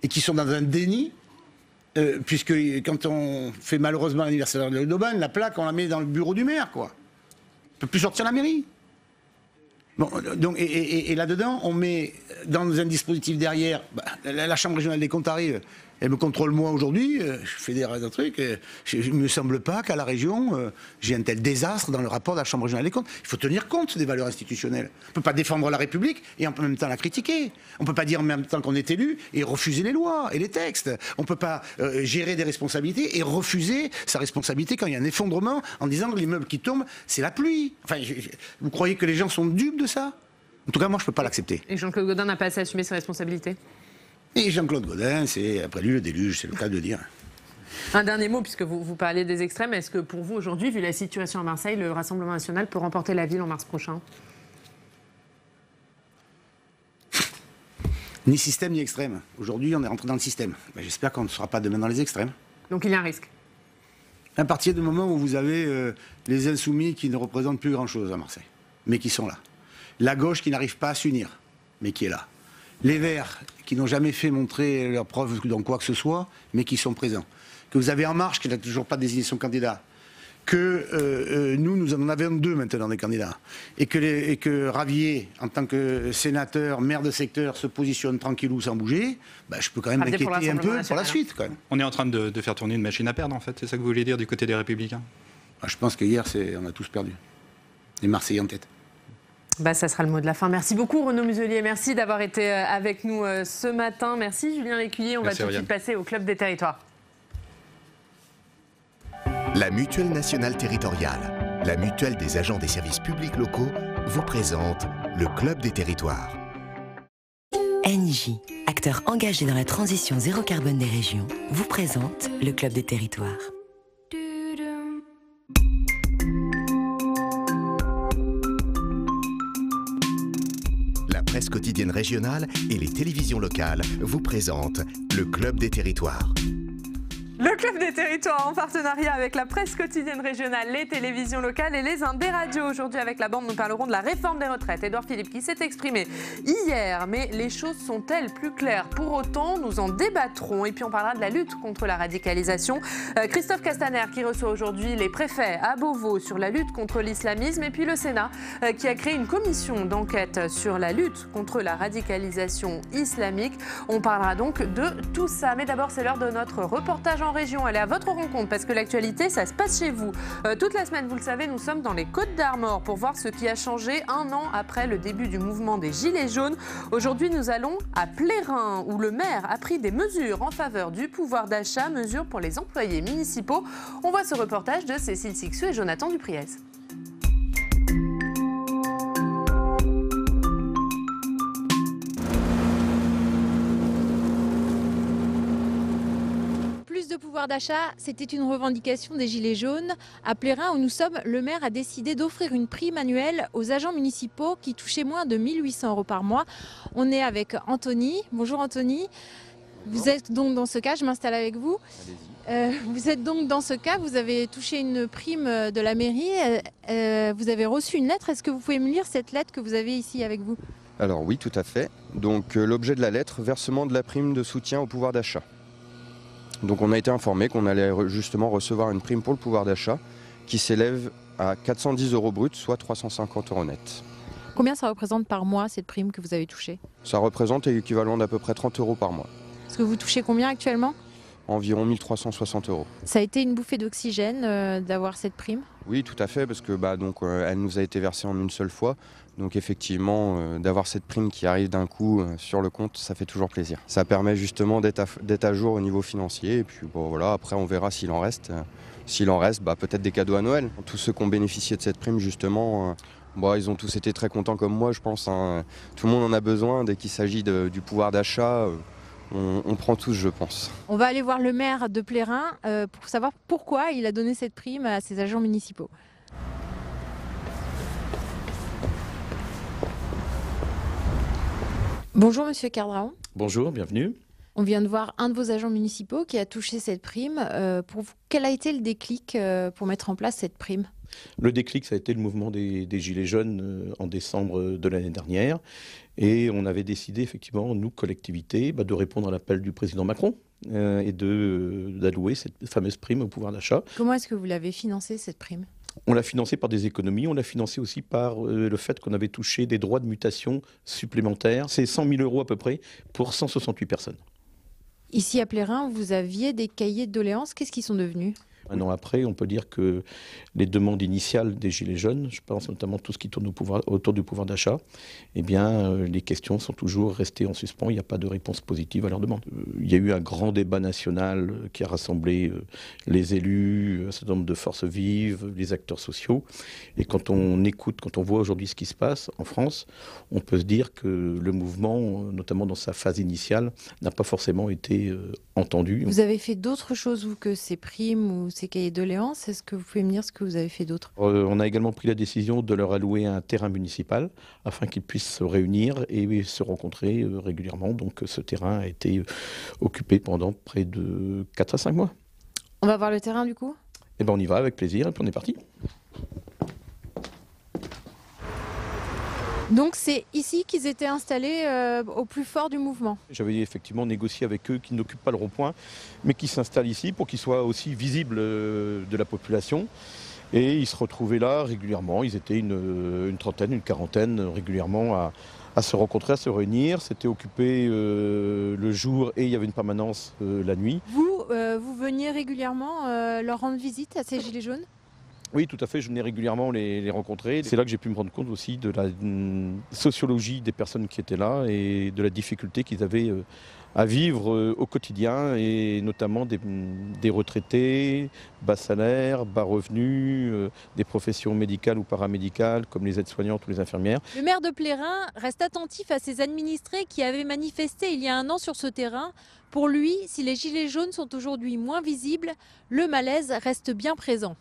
et qui sont dans un déni. Puisque quand on fait malheureusement l'anniversaire de d'Aubin, la plaque, on la met dans le bureau du maire, quoi. On ne peut plus sortir la mairie. Bon, donc, et là-dedans, on met dans un dispositif derrière, la Chambre régionale des comptes arrive, elle me contrôle moi aujourd'hui, je fais des trucs, il ne me semble pas qu'à la région, j'ai un tel désastre dans le rapport de la Chambre régionale des comptes. Il faut tenir compte des valeurs institutionnelles. On ne peut pas défendre la République et en même temps la critiquer. On ne peut pas dire en même temps qu'on est élu et refuser les lois et les textes. On ne peut pas gérer des responsabilités et refuser sa responsabilité quand il y a un effondrement en disant que l'immeuble qui tombe, c'est la pluie. Enfin, vous croyez que les gens sont dupes de ça ? En tout cas, moi, je ne peux pas l'accepter. Et Jean-Claude Gaudin n'a pas assez assumé ses responsabilités ? Et Jean-Claude Gaudin, c'est après lui le déluge, c'est le cas de dire. Un dernier mot, puisque vous parlez des extrêmes. Est-ce que pour vous, aujourd'hui, vu la situation à Marseille, le Rassemblement national peut remporter la ville en mars prochain ? Ni système ni extrême. Aujourd'hui, on est rentré dans le système. J'espère qu'on ne sera pas demain dans les extrêmes. Donc il y a un risque ? À partir du moment où vous avez les insoumis qui ne représentent plus grand-chose à Marseille, mais qui sont là. La gauche qui n'arrive pas à s'unir, mais qui est là. Les Verts, qui n'ont jamais fait montrer leur preuve dans quoi que ce soit, mais qui sont présents. Que vous avez En Marche, qui n'a toujours pas désigné son candidat. Que nous en avons 2 maintenant des candidats. Et que Ravier, en tant que sénateur, maire de secteur, se positionne tranquillou sans bouger, je peux quand même m'inquiéter un peu pour la suite. Quand même. On est en train de faire tourner une machine à perdre, en fait. C'est ça que vous voulez dire du côté des Républicains ? Je pense que hier, on a tous perdu. Les Marseillais en tête. Ça sera le mot de la fin. Merci beaucoup Renaud Muselier, merci d'avoir été avec nous ce matin. Merci Julien Lécuyer, on va tout de suite passer au Club des Territoires. La Mutuelle nationale territoriale, la mutuelle des agents des services publics locaux, vous présente le Club des Territoires. Engie, acteur engagé dans la transition zéro carbone des régions, vous présente le Club des Territoires. La presse quotidienne régionale et les télévisions locales vous présentent le Club des Territoires. Le Club des Territoires en partenariat avec la presse quotidienne régionale, les télévisions locales et les Indes radios. Aujourd'hui avec la bande, nous parlerons de la réforme des retraites. Édouard Philippe qui s'est exprimé hier, mais les choses sont-elles plus claires? Pour autant, nous en débattrons et puis on parlera de la lutte contre la radicalisation. Christophe Castaner qui reçoit aujourd'hui les préfets à Beauvau sur la lutte contre l'islamisme et puis le Sénat qui a créé une commission d'enquête sur la lutte contre la radicalisation islamique. On parlera donc de tout ça. Mais d'abord, c'est l'heure de notre reportage en région. Allez à votre rencontre parce que l'actualité, ça se passe chez vous. Toute la semaine, vous le savez, nous sommes dans les Côtes d'Armor pour voir ce qui a changé 1 an après le début du mouvement des Gilets jaunes. Aujourd'hui, nous allons à Plérin où le maire a pris des mesures en faveur du pouvoir d'achat, mesures pour les employés municipaux. On voit ce reportage de Cécile Sixou et Jonathan Dupriez. de pouvoir d'achat, c'était une revendication des Gilets jaunes. À Plérin, où nous sommes, le maire a décidé d'offrir une prime annuelle aux agents municipaux qui touchaient moins de 1 800 € par mois. On est avec Anthony. Bonjour Anthony. Vous êtes donc dans ce cas, je m'installe avec vous. Vous êtes donc dans ce cas, vous avez touché une prime de la mairie. Vous avez reçu une lettre. Est-ce que vous pouvez me lire cette lettre que vous avez ici avec vous ? Alors oui, tout à fait. Donc l'objet de la lettre, versement de la prime de soutien au pouvoir d'achat. Donc on a été informé qu'on allait justement recevoir une prime pour le pouvoir d'achat qui s'élève à 410 € brut, soit 350 € net. Combien ça représente par mois cette prime que vous avez touchée ? Ça représente l'équivalent d'à peu près 30 € par mois. Est-ce que vous touchez combien actuellement ? Environ 1 360 €. Ça a été une bouffée d'oxygène d'avoir cette prime ? Oui, tout à fait, parce que elle nous a été versée en une seule fois. Donc effectivement, d'avoir cette prime qui arrive d'un coup sur le compte, ça fait toujours plaisir. Ça permet justement d'être à jour au niveau financier. Et puis voilà, après on verra s'il en reste. S'il en reste, peut-être des cadeaux à Noël. Tous ceux qui ont bénéficié de cette prime, justement, ils ont tous été très contents comme moi, je pense. Hein. Tout le monde en a besoin dès qu'il s'agit du pouvoir d'achat. On prend tous, je pense. On va aller voir le maire de Plérin pour savoir pourquoi il a donné cette prime à ses agents municipaux. Bonjour Monsieur Cardraon. Bonjour, bienvenue. On vient de voir un de vos agents municipaux qui a touché cette prime. Pour vous, quel a été le déclic pour mettre en place cette prime ? Le déclic, ça a été le mouvement des Gilets jaunes en décembre de l'année dernière. Et on avait décidé, effectivement, nous, collectivités, de répondre à l'appel du président Macron et d'allouer cette fameuse prime au pouvoir d'achat. Comment est-ce que vous l'avez financée, cette prime ? On l'a financée par des économies, on l'a financée aussi par le fait qu'on avait touché des droits de mutation supplémentaires. C'est 100 000 € à peu près pour 168 personnes. Ici à Plérin, vous aviez des cahiers de doléances. Qu'est-ce qu'ils sont devenus ? Un an après, on peut dire que les demandes initiales des Gilets jaunes, je pense notamment tout ce qui tourne autour du pouvoir d'achat, les questions sont toujours restées en suspens. Il n'y a pas de réponse positive à leurs demandes. Il y a eu un grand débat national qui a rassemblé les élus, un certain nombre de forces vives, les acteurs sociaux. Et quand on écoute, quand on voit aujourd'hui ce qui se passe en France, on peut se dire que le mouvement, notamment dans sa phase initiale, n'a pas forcément été entendu. Vous avez fait d'autres choses, vous, que ces primes ou ces cahiers de doléances? Est-ce que vous pouvez me dire ce que vous avez fait d'autre? On a également pris la décision de leur allouer un terrain municipal afin qu'ils puissent se réunir et se rencontrer régulièrement. Donc ce terrain a été occupé pendant près de 4 à 5 mois. On va voir le terrain du coup? Eh ben on y va avec plaisir et puis on est parti. Donc c'est ici qu'ils étaient installés au plus fort du mouvement. J'avais effectivement négocié avec eux qu'ils n'occupent pas le rond-point, mais qu'ils s'installent ici pour qu'ils soient aussi visibles de la population. Et ils se retrouvaient là régulièrement. Ils étaient une trentaine, une quarantaine régulièrement à se rencontrer, à se réunir. C'était occupé le jour et il y avait une permanence la nuit. Vous veniez régulièrement leur rendre visite à ces Gilets jaunes ? Oui, tout à fait, je venais régulièrement les rencontrer. C'est là que j'ai pu me rendre compte aussi de la sociologie des personnes qui étaient là et de la difficulté qu'ils avaient à vivre au quotidien, et notamment des retraités, bas salaires, bas revenus, des professions médicales ou paramédicales comme les aides-soignantes ou les infirmières. Le maire de Plérin reste attentif à ses administrés qui avaient manifesté il y a un an sur ce terrain. Pour lui, si les Gilets jaunes sont aujourd'hui moins visibles, le malaise reste bien présent.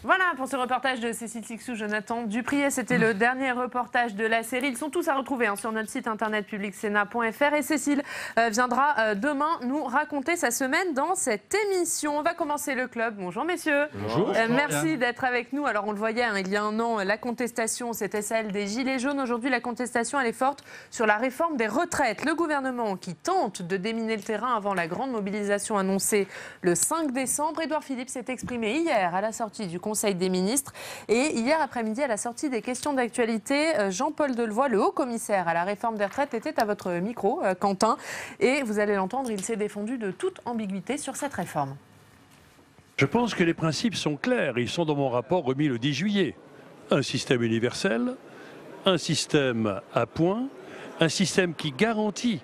Voilà pour ce reportage de Cécile Sixou, Jonathan Dupriez. C'était le dernier reportage de la série. Ils sont tous à retrouver sur notre site internet publicsena.fr. Et Cécile viendra demain nous raconter sa semaine dans cette émission. On va commencer le club. Bonjour messieurs. Bonjour. Merci d'être avec nous. Alors on le voyait il y a un an, la contestation, c'était celle des Gilets jaunes. Aujourd'hui, la contestation, elle est forte sur la réforme des retraites. Le gouvernement qui tente de déminer le terrain avant la grande mobilisation annoncée le 5 décembre. Édouard Philippe s'est exprimé hier à la sortie du Conseil des ministres et hier après-midi à la sortie des questions d'actualité. Jean-Paul Delevoye, le haut-commissaire à la réforme des retraites, était à votre micro, Quentin, et vous allez l'entendre, il s'est défendu de toute ambiguïté sur cette réforme. Je pense que les principes sont clairs, ils sont dans mon rapport remis le 10 juillet. Un système universel, un système à points, un système qui garantit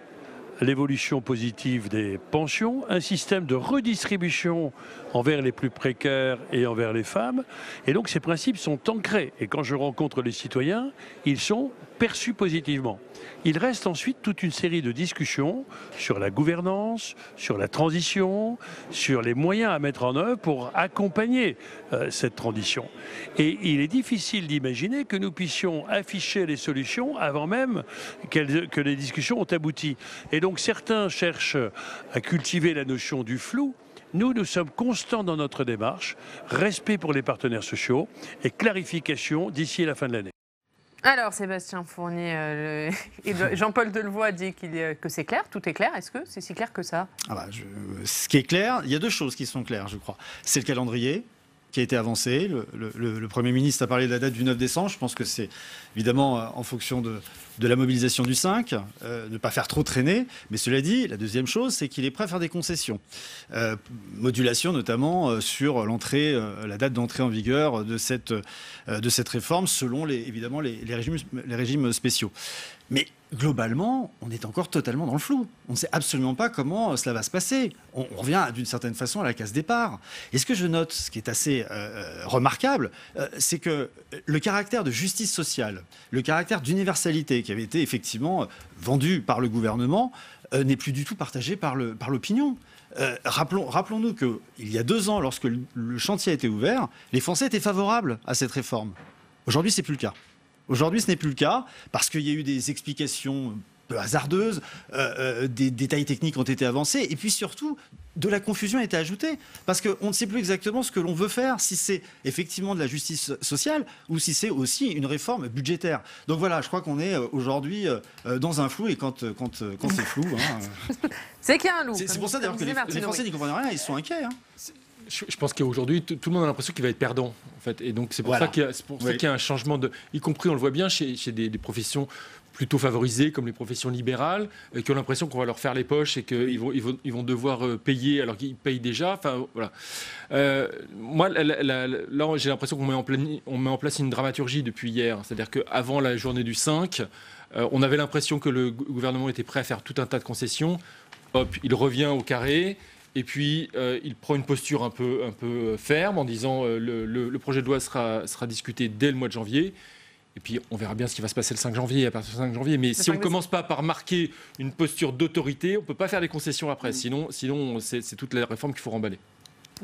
l'évolution positive des pensions, un système de redistribution envers les plus précaires et envers les femmes. Et donc ces principes sont ancrés. Et quand je rencontre les citoyens, ils sont perçu positivement. Il reste ensuite toute une série de discussions sur la gouvernance, sur la transition, sur les moyens à mettre en œuvre pour accompagner cette transition. Et il est difficile d'imaginer que nous puissions afficher les solutions avant même que les discussions ont abouti. Et donc certains cherchent à cultiver la notion du flou. Nous sommes constants dans notre démarche, respect pour les partenaires sociaux et clarification d'ici la fin de l'année. Alors, Sébastien Fournier et Jean-Paul Delevoye dit que c'est clair, tout est clair. Est-ce que c'est si clair que ça? Ce qui est clair, il y a deux choses qui sont claires, je crois. C'est le calendrier qui a été avancé. Le Premier ministre a parlé de la date du 9 décembre. Je pense que c'est évidemment en fonction de la mobilisation du 5, ne pas faire trop traîner. Mais cela dit, la deuxième chose, c'est qu'il est prêt à faire des concessions. Modulation notamment sur la date d'entrée en vigueur de cette réforme selon évidemment les régimes spéciaux. Mais globalement, on est encore totalement dans le flou. On ne sait absolument pas comment cela va se passer. On revient d'une certaine façon à la case départ. Et ce que je note, ce qui est assez remarquable, c'est que le caractère de justice sociale, le caractère d'universalité qui avait été effectivement vendu par le gouvernement, n'est plus du tout partagé par l'opinion. Rappelons-nous qu'il y a 2 ans, lorsque le chantier a été ouvert, les Français étaient favorables à cette réforme. Aujourd'hui, ce n'est plus le cas. Aujourd'hui, ce n'est plus le cas parce qu'il y a eu des explications peu hasardeuses, des détails techniques ont été avancés et puis surtout, de la confusion a été ajoutée parce qu'on ne sait plus exactement ce que l'on veut faire, si c'est effectivement de la justice sociale ou si c'est aussi une réforme budgétaire. Donc voilà, je crois qu'on est aujourd'hui dans un flou et quand c'est flou... c'est qu'il y a un loup. C'est pour ça d'ailleurs que les Français n'y comprennent rien, ils sont inquiets. Je pense qu'aujourd'hui, tout le monde a l'impression qu'il va être perdant, en fait. Et donc, c'est pour ça qu'il y a un changement y compris, on le voit bien, chez des professions plutôt favorisées, comme les professions libérales, qui ont l'impression qu'on va leur faire les poches et qu'ils vont devoir payer alors qu'ils payent déjà. Enfin, voilà. Moi, là, j'ai l'impression qu'on met en place une dramaturgie depuis hier. C'est-à-dire qu'avant la journée du 5, on avait l'impression que le gouvernement était prêt à faire tout un tas de concessions. Hop, il revient au carré. Et puis, il prend une posture un peu ferme en disant le projet de loi sera discuté dès le mois de janvier. Et puis, on verra bien ce qui va se passer le 5 janvier, à partir du 5 janvier. Mais si on ne commence pas par marquer une posture d'autorité, on ne peut pas faire des concessions après. Sinon c'est toute la réforme qu'il faut remballer.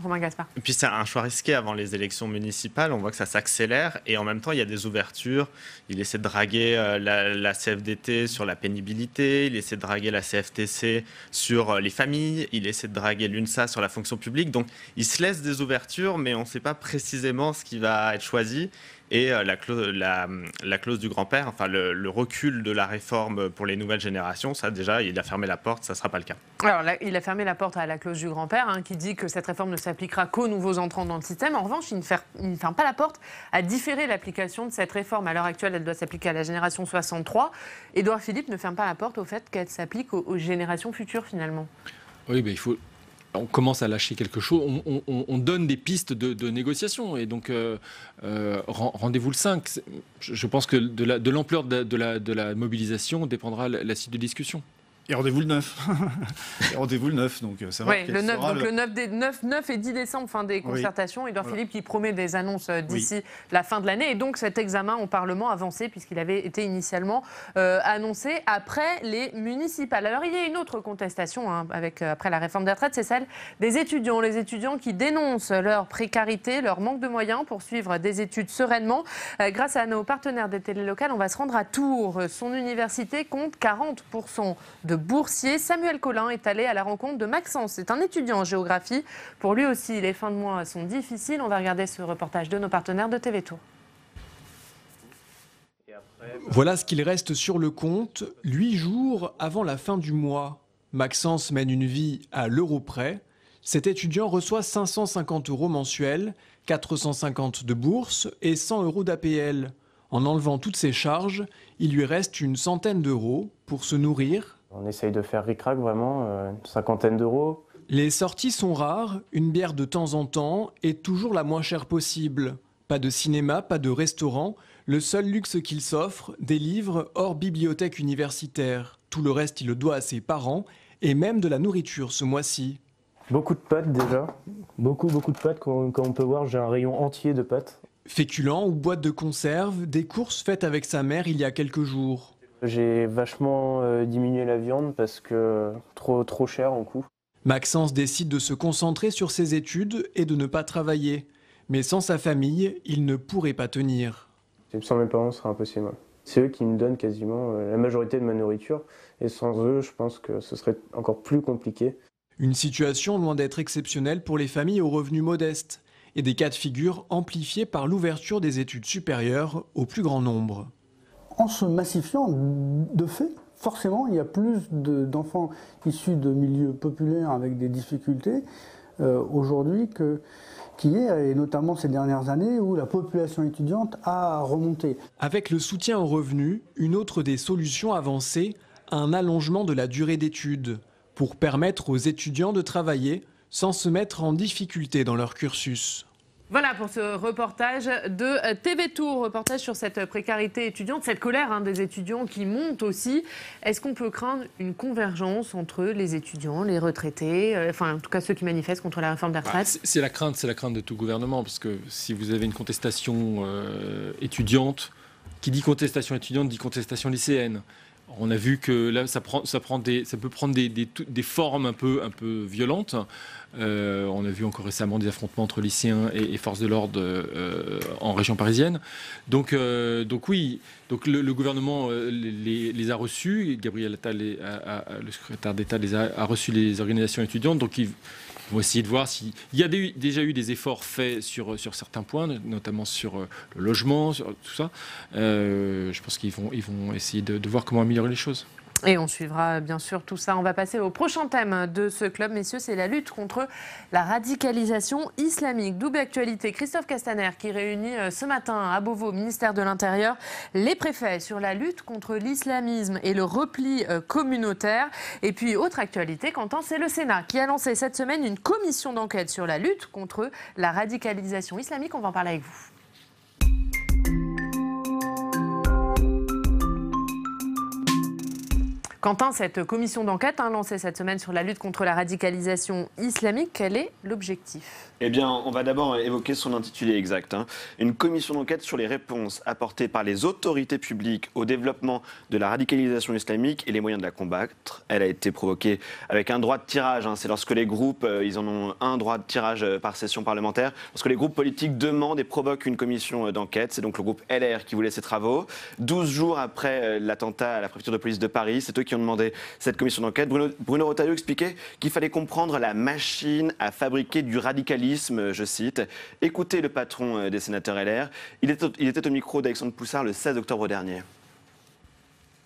Romain Gaspard. Et puis c'est un choix risqué avant les élections municipales. On voit que ça s'accélère et en même temps il y a des ouvertures. Il essaie de draguer la CFDT sur la pénibilité, il essaie de draguer la CFTC sur les familles, il essaie de draguer l'UNSA sur la fonction publique. Donc il se laisse des ouvertures, mais on ne sait pas précisément ce qui va être choisi. Et la clause du grand-père, enfin le recul de la réforme pour les nouvelles générations, ça déjà, il a fermé la porte, ça ne sera pas le cas. Alors là, il a fermé la porte à la clause du grand-père, qui dit que cette réforme ne s'appliquera qu'aux nouveaux entrants dans le système. En revanche, il ne ferme pas la porte à différer l'application de cette réforme. À l'heure actuelle, elle doit s'appliquer à la génération 63. Édouard Philippe ne ferme pas la porte au fait qu'elle s'applique aux générations futures, finalement. Oui, mais il faut... On commence à lâcher quelque chose, on donne des pistes de négociation. Et donc, rendez-vous le 5. Je pense que de l'ampleur de la mobilisation dépendra la suite de discussion. Et rendez-vous le 9. Rendez-vous le 9, donc ça va. Oui, le 9, donc le 9 et 10 décembre, fin des concertations. Édouard Philippe qui promet des annonces d'ici la fin de l'année. Et donc cet examen au Parlement avancé, puisqu'il avait été initialement annoncé après les municipales. Alors il y a une autre contestation après la réforme des retraites, c'est celle des étudiants. Les étudiants qui dénoncent leur précarité, leur manque de moyens pour suivre des études sereinement. Grâce à nos partenaires des télés locales, on va se rendre à Tours. Son université compte 40% de boursier. Samuel Collin est allé à la rencontre de Maxence. C'est un étudiant en géographie. Pour lui aussi, les fins de mois sont difficiles. On va regarder ce reportage de nos partenaires de TV Tour. Voilà ce qu'il reste sur le compte, 8 jours avant la fin du mois. Maxence mène une vie à l'euro près. Cet étudiant reçoit 550 € mensuels, 450 de bourse et 100 € d'APL. En enlevant toutes ses charges, il lui reste une centaine d'euros pour se nourrir. On essaye de faire ric-rac vraiment, une cinquantaine d'euros. Les sorties sont rares, une bière de temps en temps et toujours la moins chère possible. Pas de cinéma, pas de restaurant, le seul luxe qu'il s'offre, des livres hors bibliothèque universitaire. Tout le reste, il le doit à ses parents et même de la nourriture ce mois-ci. Beaucoup de pâtes déjà, beaucoup de pâtes. Comme on peut voir, j'ai un rayon entier de pâtes. Féculents ou boîtes de conserve, des courses faites avec sa mère il y a quelques jours. J'ai vachement diminué la viande parce que trop cher en coût. Maxence décide de se concentrer sur ses études et de ne pas travailler. Mais sans sa famille, il ne pourrait pas tenir. Sans mes parents, ce serait impossible. C'est eux qui me donnent quasiment la majorité de ma nourriture. Et sans eux, je pense que ce serait encore plus compliqué. Une situation loin d'être exceptionnelle pour les familles aux revenus modestes. Et des cas de figure amplifiés par l'ouverture des études supérieures au plus grand nombre. En se massifiant, de fait, forcément, il y a plus d'enfants issus de milieux populaires avec des difficultés aujourd'hui qu'hier, et notamment ces dernières années où la population étudiante a remonté. Avec le soutien aux revenus, une autre des solutions avancées, un allongement de la durée d'études pour permettre aux étudiants de travailler sans se mettre en difficulté dans leur cursus. Voilà pour ce reportage de TV Tour, reportage sur cette précarité étudiante, cette colère des étudiants qui monte aussi. Est-ce qu'on peut craindre une convergence entre les étudiants, les retraités, enfin en tout cas ceux qui manifestent contre la réforme des retraites? C'est la crainte de tout gouvernement, parce que si vous avez une contestation étudiante, qui dit contestation étudiante dit contestation lycéenne. On a vu que là, ça peut prendre des formes un peu violentes. On a vu encore récemment des affrontements entre lycéens et forces de l'ordre en région parisienne. Donc oui, le gouvernement les a reçus. Gabriel Attal, le secrétaire d'État, a reçu les organisations étudiantes. Donc ils vont essayer de voir s'il y a déjà eu des efforts faits sur certains points, notamment sur le logement, sur tout ça. Je pense qu'ils vont essayer de voir comment améliorer les choses. Et on suivra bien sûr tout ça. On va passer au prochain thème de ce club, messieurs, c'est la lutte contre la radicalisation islamique. Double actualité, Christophe Castaner qui réunit ce matin à Beauvau, ministère de l'Intérieur, les préfets sur la lutte contre l'islamisme et le repli communautaire. Et puis autre actualité, Quentin, c'est le Sénat qui a lancé cette semaine une commission d'enquête sur la lutte contre la radicalisation islamique. On va en parler avec vous. Quentin, cette commission d'enquête lancée cette semaine sur la lutte contre la radicalisation islamique, quel est l'objectif? Eh bien, on va d'abord évoquer son intitulé exact. Une commission d'enquête sur les réponses apportées par les autorités publiques au développement de la radicalisation islamique et les moyens de la combattre. Elle a été provoquée avec un droit de tirage. C'est lorsque les groupes, ils en ont un droit de tirage par session parlementaire. Lorsque les groupes politiques demandent et provoquent une commission d'enquête, c'est donc le groupe LR qui voulait ces travaux. 12 jours après l'attentat à la préfecture de police de Paris, c'est eux qui ont demandé cette commission d'enquête. Bruno Retailleau expliquait qu'il fallait comprendre la machine à fabriquer du radicalisme, je cite. Écoutez le patron des sénateurs LR. Il était au micro d'Alexandre Poussard le 16 octobre dernier.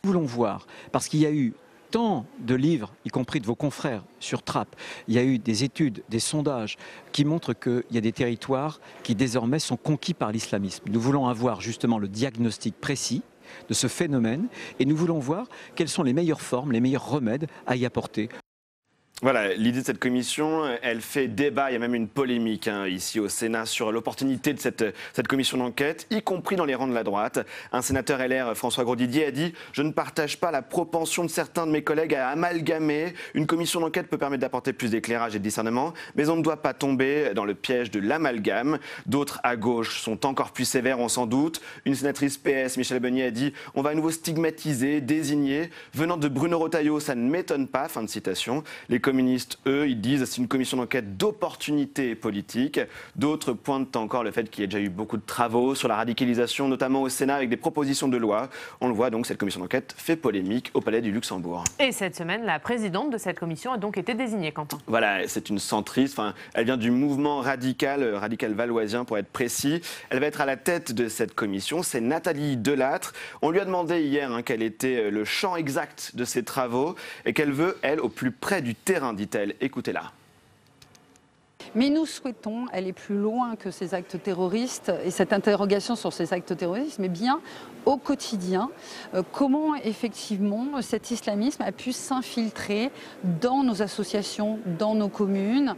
Nous voulons voir, parce qu'il y a eu tant de livres, y compris de vos confrères, sur Trapp. Il y a eu des études, des sondages qui montrent qu'il y a des territoires qui désormais sont conquis par l'islamisme. Nous voulons avoir justement le diagnostic précis de ce phénomène et nous voulons voir quelles sont les meilleures formes, les meilleurs remèdes à y apporter. Voilà, l'idée de cette commission, elle fait débat, il y a même une polémique ici au Sénat sur l'opportunité de cette commission d'enquête, y compris dans les rangs de la droite. Un sénateur LR, François Grosdidier, a dit « Je ne partage pas la propension de certains de mes collègues à amalgamer. Une commission d'enquête peut permettre d'apporter plus d'éclairage et de discernement, mais on ne doit pas tomber dans le piège de l'amalgame. » D'autres à gauche sont encore plus sévères, on s'en doute. Une sénatrice PS, Michèle Bonnier, a dit « On va à nouveau stigmatiser, désigner. Venant de Bruno Retailleau, ça ne m'étonne pas. » Fin de citation. Les communistes, eux, ils disent que c'est une commission d'enquête d'opportunité politique. D'autres pointent encore le fait qu'il y a déjà eu beaucoup de travaux sur la radicalisation, notamment au Sénat, avec des propositions de loi. On le voit donc, cette commission d'enquête fait polémique au Palais du Luxembourg. Et cette semaine, la présidente de cette commission a donc été désignée, Quentin. Voilà, c'est une centriste, elle vient du mouvement radical valoisien pour être précis. Elle va être à la tête de cette commission, c'est Nathalie Delattre. On lui a demandé hier quel était le champ exact de ses travaux et qu'elle veut, elle, au plus près du terrain, dit-elle. Écoutez-la. Mais nous souhaitons aller plus loin que ces actes terroristes et cette interrogation sur ces actes terroristes, mais bien au quotidien, comment effectivement cet islamisme a pu s'infiltrer dans nos associations, dans nos communes,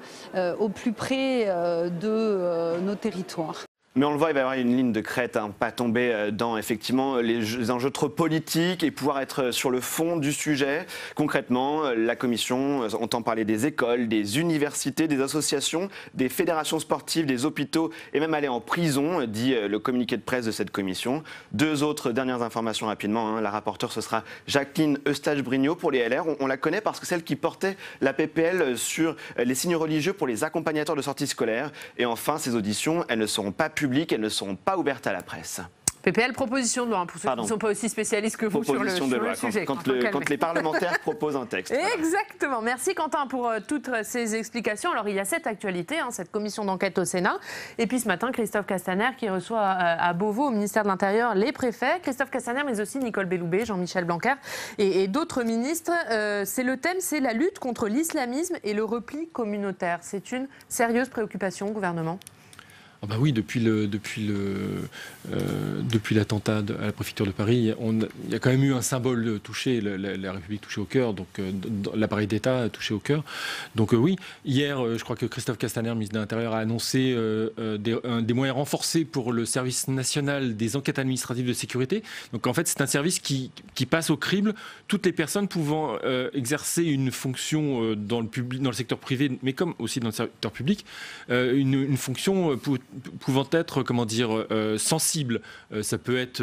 au plus près de nos territoires. Mais on le voit, il va y avoir une ligne de crête, pas tomber dans effectivement les enjeux trop politiques et pouvoir être sur le fond du sujet. Concrètement, la Commission entend parler des écoles, des universités, des associations, des fédérations sportives, des hôpitaux et même aller en prison, dit le communiqué de presse de cette commission. 2 autres dernières informations rapidement. La rapporteure, ce sera Jacqueline Eustache-Brinio pour les LR. On la connaît parce que c'est celle qui portait la PPL sur les signes religieux pour les accompagnateurs de sortie scolaire. Et enfin, ces auditions, elles ne seront pas publiques, elles ne seront pas ouvertes à la presse. PPL, proposition de loi, pour ceux qui ne sont pas aussi spécialistes que vous sur le sujet. Quand les parlementaires proposent un texte. Exactement. Merci Quentin pour toutes ces explications. Alors il y a cette actualité, cette commission d'enquête au Sénat. Et puis ce matin, Christophe Castaner qui reçoit à Beauvau, au ministère de l'Intérieur, les préfets. Christophe Castaner, mais aussi Nicole Belloubet, Jean-Michel Blanquer et d'autres ministres. Le thème, c'est la lutte contre l'islamisme et le repli communautaire. C'est une sérieuse préoccupation au gouvernement. Ah bah oui, depuis l'attentat à la préfecture de Paris, il y a quand même eu un symbole touché, la République touchée au cœur, donc l'appareil d'État touché au cœur. Donc oui, hier, je crois que Christophe Castaner, ministre de l'Intérieur, a annoncé des moyens renforcés pour le service national des enquêtes administratives de sécurité. Donc en fait, c'est un service qui passe au crible toutes les personnes pouvant exercer une fonction dans le secteur privé, mais comme aussi dans le secteur public, une fonction pouvant être, sensible. Ça peut être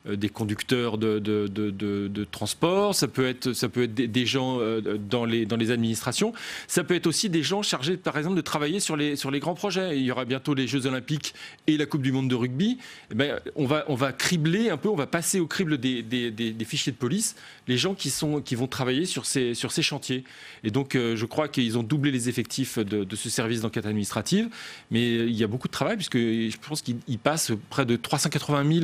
des conducteurs de transport, ça peut être des gens dans les administrations, ça peut être aussi des gens chargés, par exemple, de travailler sur les grands projets. Il y aura bientôt les Jeux Olympiques et la Coupe du Monde de rugby. On va cribler un peu, on va passer au crible des fichiers de police les gens qui vont travailler sur ces chantiers. Et donc, je crois qu'ils ont doublé les effectifs de ce service d'enquête administrative, mais il y a beaucoup de travail, puisque je pense qu'il passe près de 380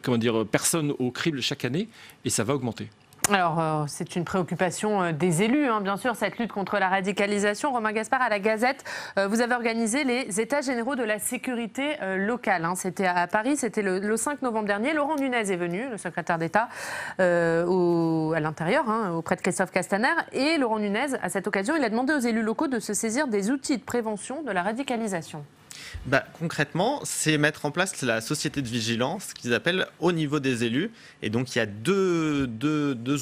000 personnes au crible chaque année, et ça va augmenter. Alors, c'est une préoccupation des élus, bien sûr, cette lutte contre la radicalisation. Romain Gaspard, à la Gazette, vous avez organisé les États généraux de la sécurité locale. C'était à Paris, c'était le 5 novembre dernier. Laurent Nunez est venu, le secrétaire d'État, à l'intérieur, auprès de Christophe Castaner. Et Laurent Nunez, à cette occasion, il a demandé aux élus locaux de se saisir des outils de prévention de la radicalisation. Concrètement, c'est mettre en place la société de vigilance qu'ils appellent au niveau des élus. Et donc, il y a deux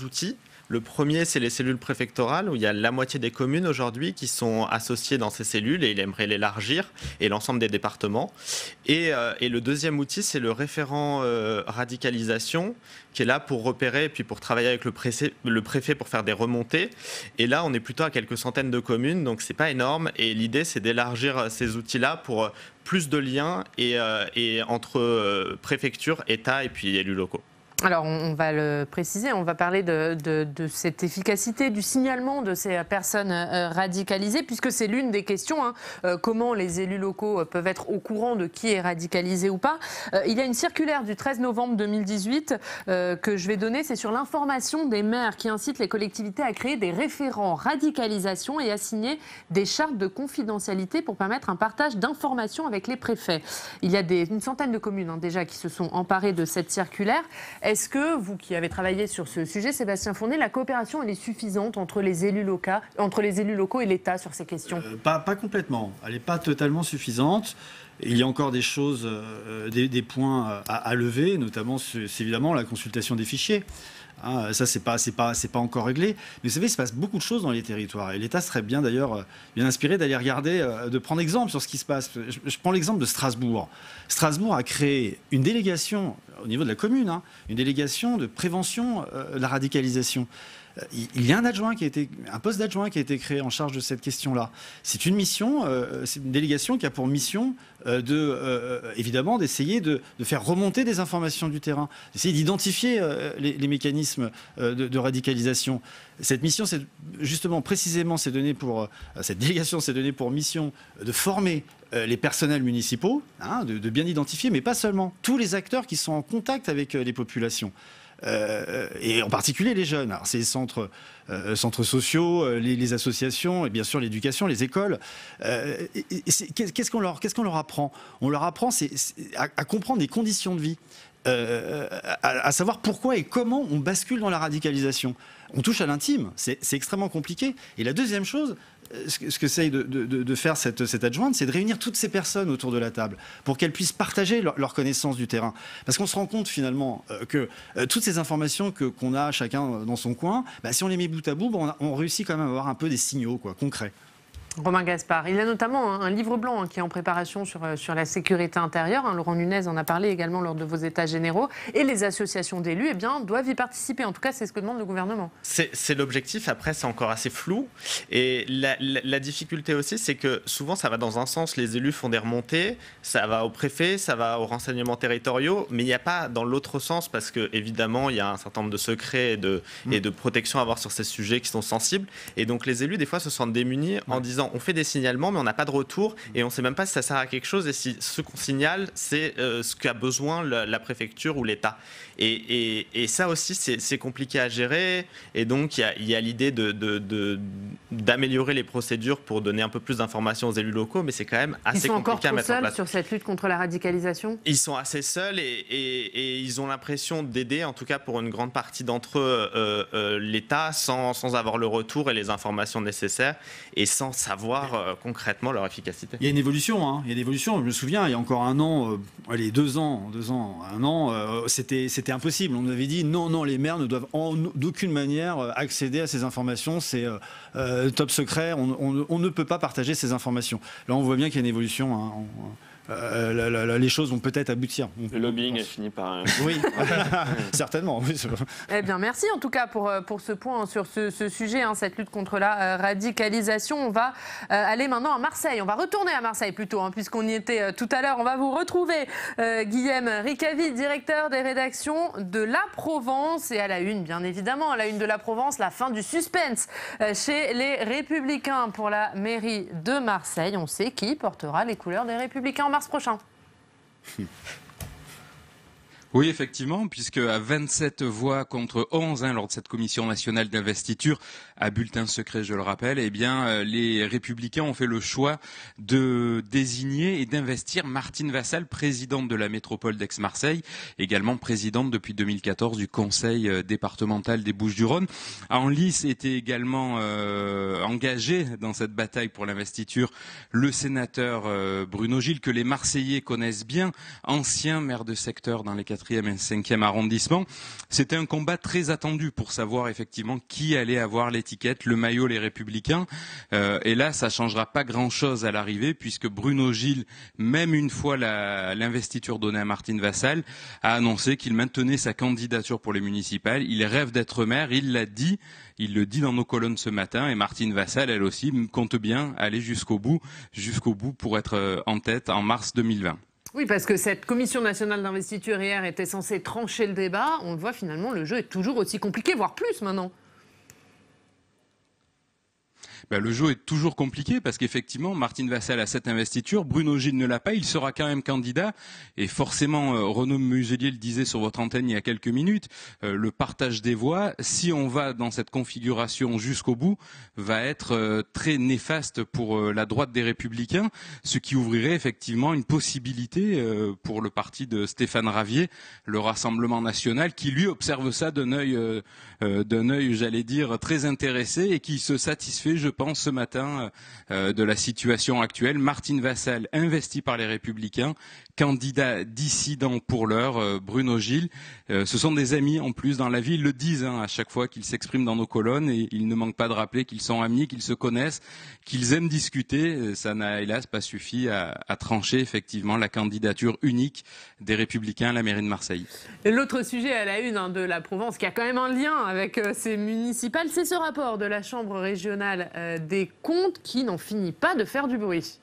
outils. Le premier, c'est les cellules préfectorales, où il y a la moitié des communes aujourd'hui qui sont associées dans ces cellules, et il aimerait l'élargir, et l'ensemble des départements. Et le deuxième outil, c'est le référent radicalisation, qui est là pour repérer et puis pour travailler avec le préfet pour faire des remontées. Et là, on est plutôt à quelques centaines de communes, donc c'est pas énorme. Et l'idée, c'est d'élargir ces outils-là pour plus de liens entre préfecture, État et puis élus locaux. Alors, on va le préciser, on va parler de cette efficacité du signalement de ces personnes radicalisées, puisque c'est l'une des questions, comment les élus locaux peuvent être au courant de qui est radicalisé ou pas. Il y a une circulaire du 13 novembre 2018 que je vais donner, c'est sur l'information des maires qui incite les collectivités à créer des référents radicalisation et à signer des chartes de confidentialité pour permettre un partage d'informations avec les préfets. Il y a une centaine de communes déjà qui se sont emparées de cette circulaire. Est-ce que, vous qui avez travaillé sur ce sujet, Sébastien Fournet, la coopération elle est suffisante entre les élus locaux et l'État sur ces questions ? Pas complètement. Elle n'est pas totalement suffisante. Il y a encore des choses, des points à lever, notamment, c'est évidemment la consultation des fichiers. Ça, c'est pas encore réglé. Mais vous savez, il se passe beaucoup de choses dans les territoires. Et l'État serait bien d'ailleurs bien inspiré d'aller regarder, de prendre exemple sur ce qui se passe. Je prends l'exemple de Strasbourg. Strasbourg a créé une délégation au niveau de la commune, une délégation de prévention de la radicalisation. Il y a un poste d'adjoint qui a été créé en charge de cette question-là. C'est une mission, c'est une délégation qui a pour mission évidemment d'essayer de faire remonter des informations du terrain, d'essayer d'identifier les mécanismes de radicalisation. Cette mission, cette délégation s'est donnée pour mission de former les personnels municipaux, de bien identifier, mais pas seulement, tous les acteurs qui sont en contact avec les populations. Et en particulier les jeunes. Alors, c'est les centres sociaux, les associations et bien sûr l'éducation, les écoles. Qu'est-ce qu'on leur apprend ? On leur apprend à comprendre les conditions de vie, à savoir pourquoi et comment on bascule dans la radicalisation. On touche à l'intime, c'est extrêmement compliqué. Et la deuxième chose, ce qu'essaye de faire cette adjointe, c'est de réunir toutes ces personnes autour de la table pour qu'elles puissent partager leur connaissance du terrain. Parce qu'on se rend compte finalement que toutes ces informations qu'on a chacun dans son coin, si on les met bout à bout, on réussit quand même à avoir un peu des signaux concrets. Romain Gaspard, il y a notamment un livre blanc qui est en préparation sur la sécurité intérieure. Laurent Nunez en a parlé également lors de vos états généraux. Et les associations d'élus doivent y participer. En tout cas, c'est ce que demande le gouvernement. C'est l'objectif. Après, c'est encore assez flou. Et la difficulté aussi, c'est que souvent, ça va dans un sens. Les élus font des remontées. Ça va au préfet, ça va aux renseignements territoriaux. Mais il n'y a pas dans l'autre sens parce qu'évidemment, il y a un certain nombre de secrets et de protections à avoir sur ces sujets qui sont sensibles. Et donc, les élus, des fois, se sentent démunis en disant on fait des signalements mais on n'a pas de retour et on ne sait même pas si ça sert à quelque chose et si ce qu'on signale c'est ce qu'a besoin la préfecture ou l'État. Et ça aussi c'est compliqué à gérer et donc il y a l'idée d'améliorer les procédures pour donner un peu plus d'informations aux élus locaux, mais c'est quand même assez compliqué à mettre en place. Ils sont encore trop seuls sur cette lutte contre la radicalisation ? Ils sont assez seuls et ils ont l'impression d'aider, en tout cas pour une grande partie d'entre eux, l'État sans avoir le retour et les informations nécessaires et sans savoir concrètement leur efficacité. Il y a une évolution, il y a une évolution. Je me souviens, il y a encore un an, un an, c'était impossible. On nous avait dit non, les maires ne doivent d'aucune manière accéder à ces informations. C'est top secret. On ne peut pas partager ces informations. Là, on voit bien qu'il y a une évolution. Les choses vont peut-être aboutir. Le lobbying a fini par... Oui, certainement. Oui. Eh bien, merci en tout cas pour ce point sur ce sujet, cette lutte contre la radicalisation. On va aller maintenant à Marseille. On va retourner à Marseille plutôt, puisqu'on y était tout à l'heure. On va vous retrouver, Guillaume Ricavi, directeur des rédactions de La Provence. Et à la une, bien évidemment, à la une de La Provence, la fin du suspense chez les Républicains pour la mairie de Marseille. On sait qui portera les couleurs des Républicains en mars prochain. Oui, effectivement, puisque à 27 voix contre 11 lors de cette commission nationale d'investiture, à bulletin secret, je le rappelle, les Républicains ont fait le choix de désigner et d'investir Martine Vassal, présidente de la métropole d'Aix-Marseille, également présidente depuis 2014 du conseil départemental des Bouches-du-Rhône. En lice était également engagé dans cette bataille pour l'investiture le sénateur Bruno Gilles, que les Marseillais connaissent bien, ancien maire de secteur dans les 4e et 5e arrondissement. C'était un combat très attendu pour savoir effectivement qui allait avoir l'étiquette, le maillot Les Républicains. Et là, ça changera pas grand-chose à l'arrivée puisque Bruno Gilles, même une fois l'investiture donnée à Martine Vassal, a annoncé qu'il maintenait sa candidature pour les municipales. Il rêve d'être maire, il l'a dit. Il le dit dans nos colonnes ce matin et Martine Vassal, elle aussi, compte bien aller jusqu'au bout pour être en tête en mars 2020. Oui, parce que cette commission nationale d'investiture hier était censée trancher le débat. On le voit finalement, le jeu est toujours aussi compliqué, voire plus maintenant. Le jeu est toujours compliqué parce qu'effectivement, Martine Vassal a cette investiture, Bruno Gilles ne l'a pas, il sera quand même candidat. Et forcément, Renaud Muselier le disait sur votre antenne il y a quelques minutes, le partage des voix, si on va dans cette configuration jusqu'au bout, va être très néfaste pour la droite des Républicains, ce qui ouvrirait effectivement une possibilité pour le parti de Stéphane Ravier, le Rassemblement national, qui lui observe ça d'un œil, j'allais dire, très intéressé et qui se satisfait, je pense, ce matin de la situation actuelle. Martine Vassal, investie par les Républicains, candidat dissident pour l'heure, Bruno Gilles. Ce sont des amis en plus dans la vie, ils le disent à chaque fois qu'ils s'expriment dans nos colonnes et ils ne manquent pas de rappeler qu'ils sont amis, qu'ils se connaissent, qu'ils aiment discuter. Ça n'a hélas pas suffi à trancher effectivement la candidature unique des Républicains à la mairie de Marseille. L'autre sujet à la une de La Provence qui a quand même un lien avec ces municipales, c'est ce rapport de la Chambre régionale des comptes qui n'en finit pas de faire du bruit.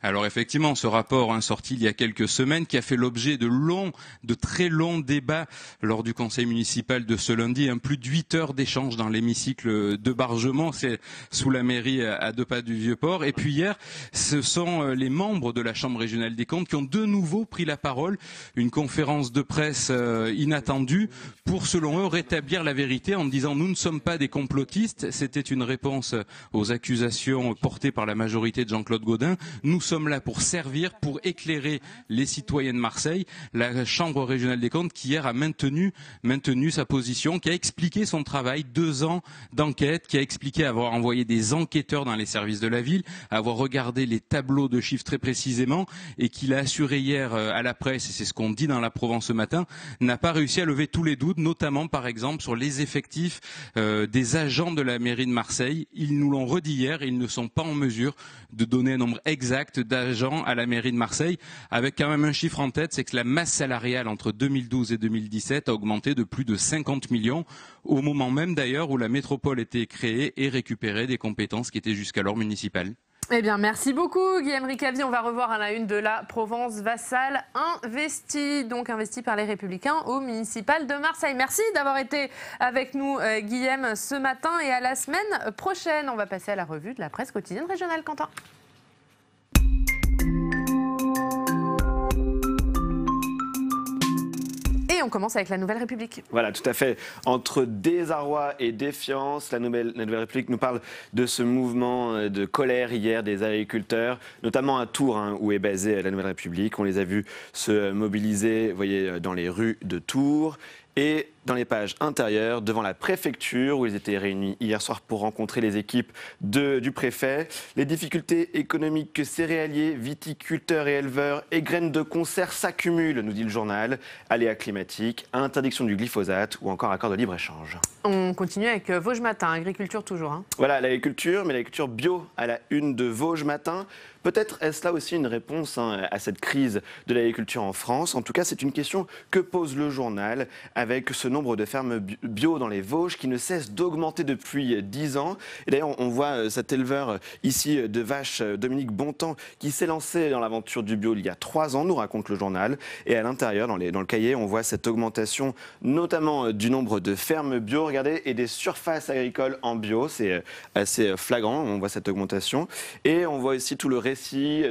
Alors effectivement, ce rapport sorti il y a quelques semaines qui a fait l'objet de très longs débats lors du conseil municipal de ce lundi, plus de 8 heures d'échange dans l'hémicycle de Bargemont, c'est sous la mairie à 2 pas du Vieux-Port. Et puis hier, ce sont les membres de la Chambre régionale des comptes qui ont de nouveau pris la parole, une conférence de presse inattendue pour, selon eux, rétablir la vérité en disant « nous ne sommes pas des complotistes ». C'était une réponse aux accusations portées par la majorité de Jean-Claude Gaudin. Nous sommes là pour servir, pour éclairer les citoyens de Marseille. La Chambre régionale des comptes qui hier a maintenu sa position, qui a expliqué son travail, 2 ans d'enquête, qui a expliqué avoir envoyé des enquêteurs dans les services de la ville, avoir regardé les tableaux de chiffres très précisément, et qu'il a assuré hier à la presse, et c'est ce qu'on dit dans la Provence ce matin, n'a pas réussi à lever tous les doutes, notamment par exemple sur les effectifs des agents de la mairie de Marseille. Ils nous l'ont redit hier, ils ne sont pas en mesure de donner un nombre exact d'agents à la mairie de Marseille, avec quand même un chiffre en tête, c'est que la masse salariale entre 2012 et 2017 a augmenté de plus de 50 millions, au moment même d'ailleurs où la métropole était créée et récupérait des compétences qui étaient jusqu'alors municipales. Eh bien, merci beaucoup, Guillaume Ricavi. On va revoir à la une de la Provence Vassal, investi par les Républicains au municipal de Marseille. Merci d'avoir été avec nous, Guillaume, ce matin, et à la semaine prochaine. On va passer à la revue de la presse quotidienne régionale. Quentin. Et on commence avec la Nouvelle République. Voilà, tout à fait. Entre désarroi et défiance, la Nouvelle République nous parle de ce mouvement de colère hier des agriculteurs, notamment à Tours, où est basée la Nouvelle République. On les a vus se mobiliser, vous voyez, dans les rues de Tours. Et dans les pages intérieures, devant la préfecture, où ils étaient réunis hier soir pour rencontrer les équipes du préfet. Les difficultés économiques que céréaliers, viticulteurs et éleveurs et graines de concert s'accumulent, nous dit le journal. Aléas climatiques, interdiction du glyphosate ou encore accord de libre-échange. On continue avec Vosges Matin, agriculture toujours. Voilà, l'agriculture, mais l'agriculture bio à la une de Vosges Matin. Peut-être est-ce là aussi une réponse à cette crise de l'agriculture en France. En tout cas, c'est une question que pose le journal avec ce nombre de fermes bio dans les Vosges qui ne cesse d'augmenter depuis 10 ans. Et d'ailleurs, on voit cet éleveur ici de vaches, Dominique Bontemps, qui s'est lancé dans l'aventure du bio il y a 3 ans, nous raconte le journal. Et à l'intérieur, dans le cahier, on voit cette augmentation, notamment du nombre de fermes bio, regardez, et des surfaces agricoles en bio. C'est assez flagrant, on voit cette augmentation. Et on voit aussi tout le récit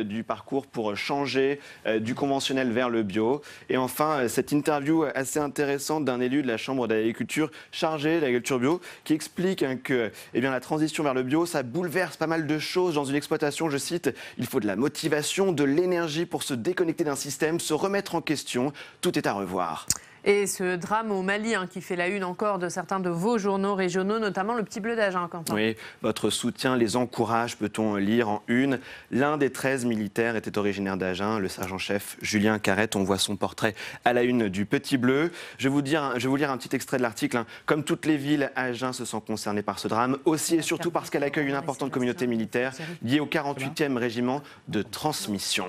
du parcours pour changer du conventionnel vers le bio. Et enfin, cette interview assez intéressante d'un élu de la Chambre d'agriculture chargé de l'agriculture bio qui explique que la transition vers le bio, ça bouleverse pas mal de choses dans une exploitation. Je cite, il faut de la motivation, de l'énergie pour se déconnecter d'un système, se remettre en question. Tout est à revoir. Et ce drame au Mali qui fait la une encore de certains de vos journaux régionaux, notamment le Petit Bleu d'Agen, Quentin. Oui, votre soutien les encourage, peut-on lire en une. L'un des 13 militaires était originaire d'Agen, le sergent-chef Julien Carrette. On voit son portrait à la une du Petit Bleu. Je vais vous lire un petit extrait de l'article. Comme toutes les villes, Agen se sent concernée par ce drame, aussi et surtout parce qu'elle accueille une importante communauté militaire liée au 48e régiment de transmission.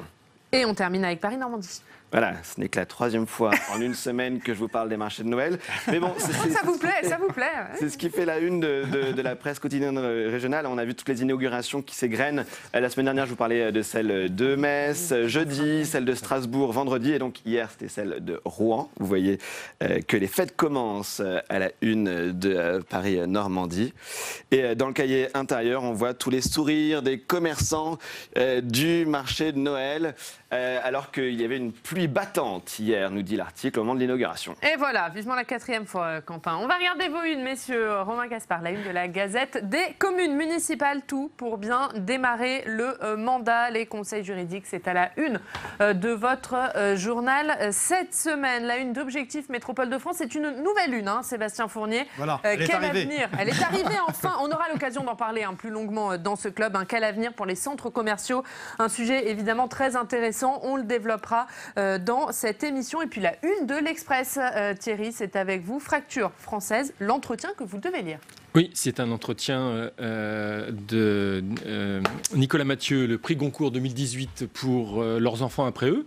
Et on termine avec Paris-Normandie. Voilà, ce n'est que la 3e fois en une semaine que je vous parle des marchés de Noël. Mais bon, ça vous plaît. C'est ce qui fait la une de la presse quotidienne régionale. On a vu toutes les inaugurations qui s'égrènent. La semaine dernière, je vous parlais de celle de Metz, jeudi, celle de Strasbourg, vendredi. Et donc hier, c'était celle de Rouen. Vous voyez que les fêtes commencent à la une de Paris-Normandie. Et dans le cahier intérieur, on voit tous les sourires des commerçants du marché de Noël. Alors qu'il y avait une pluie battante hier, nous dit l'article, au moment de l'inauguration. Et voilà, vivement la 4e fois, Quentin. On va regarder vos unes, messieurs. Romain Gaspard, la une de la Gazette des communes municipales, tout pour bien démarrer le mandat. Les conseils juridiques, c'est à la une de votre journal cette semaine. La une d'Objectif Métropole de France, c'est une nouvelle une, Sébastien Fournier. Voilà, elle est arrivée. Avenir. Elle est arrivée enfin. On aura l'occasion d'en parler plus longuement dans ce club. Quel avenir pour les centres commerciaux? Un sujet évidemment très intéressant. On le développera dans cette émission. Et puis la une de l'Express, Thierry, c'est avec vous. Fracture française, l'entretien que vous devez lire. Oui, c'est un entretien de Nicolas Mathieu, le prix Goncourt 2018 pour leurs enfants après eux.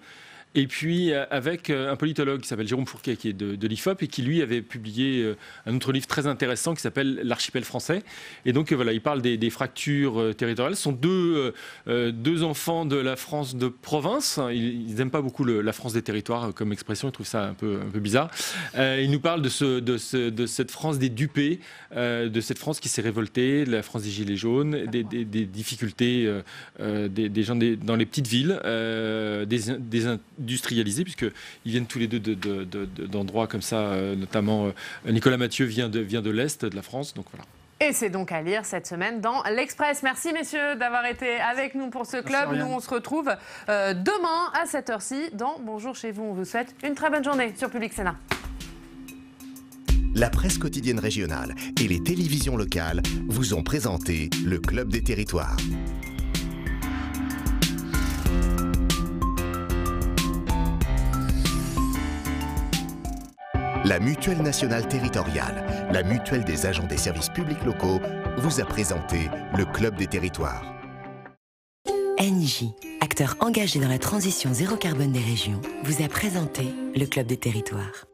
Et puis avec un politologue qui s'appelle Jérôme Fourquet, qui est de l'IFOP, et qui lui avait publié un autre livre très intéressant qui s'appelle L'archipel français. Et donc voilà, il parle des fractures territoriales. Ce sont deux enfants de la France de province. Ils n'aiment pas beaucoup la France des territoires comme expression, ils trouvent ça un peu bizarre. Il nous parle de cette France des dupés, de cette France qui s'est révoltée, de la France des gilets jaunes, des difficultés des gens dans les petites villes, des industrialisés, puisqu'ils viennent tous les deux d'endroits comme ça, notamment Nicolas Mathieu vient de l'Est de la France, donc voilà. Et c'est donc à lire cette semaine dans l'Express. Merci messieurs d'avoir été avec nous pour ce club. Nous on se retrouve demain à cette heure-ci dans Bonjour chez vous. On vous souhaite une très bonne journée sur Public Sénat. La presse quotidienne régionale et les télévisions locales vous ont présenté le Club des Territoires. La Mutuelle nationale territoriale, la mutuelle des agents des services publics locaux, vous a présenté le Club des Territoires. Engie, acteur engagé dans la transition zéro carbone des régions, vous a présenté le Club des Territoires.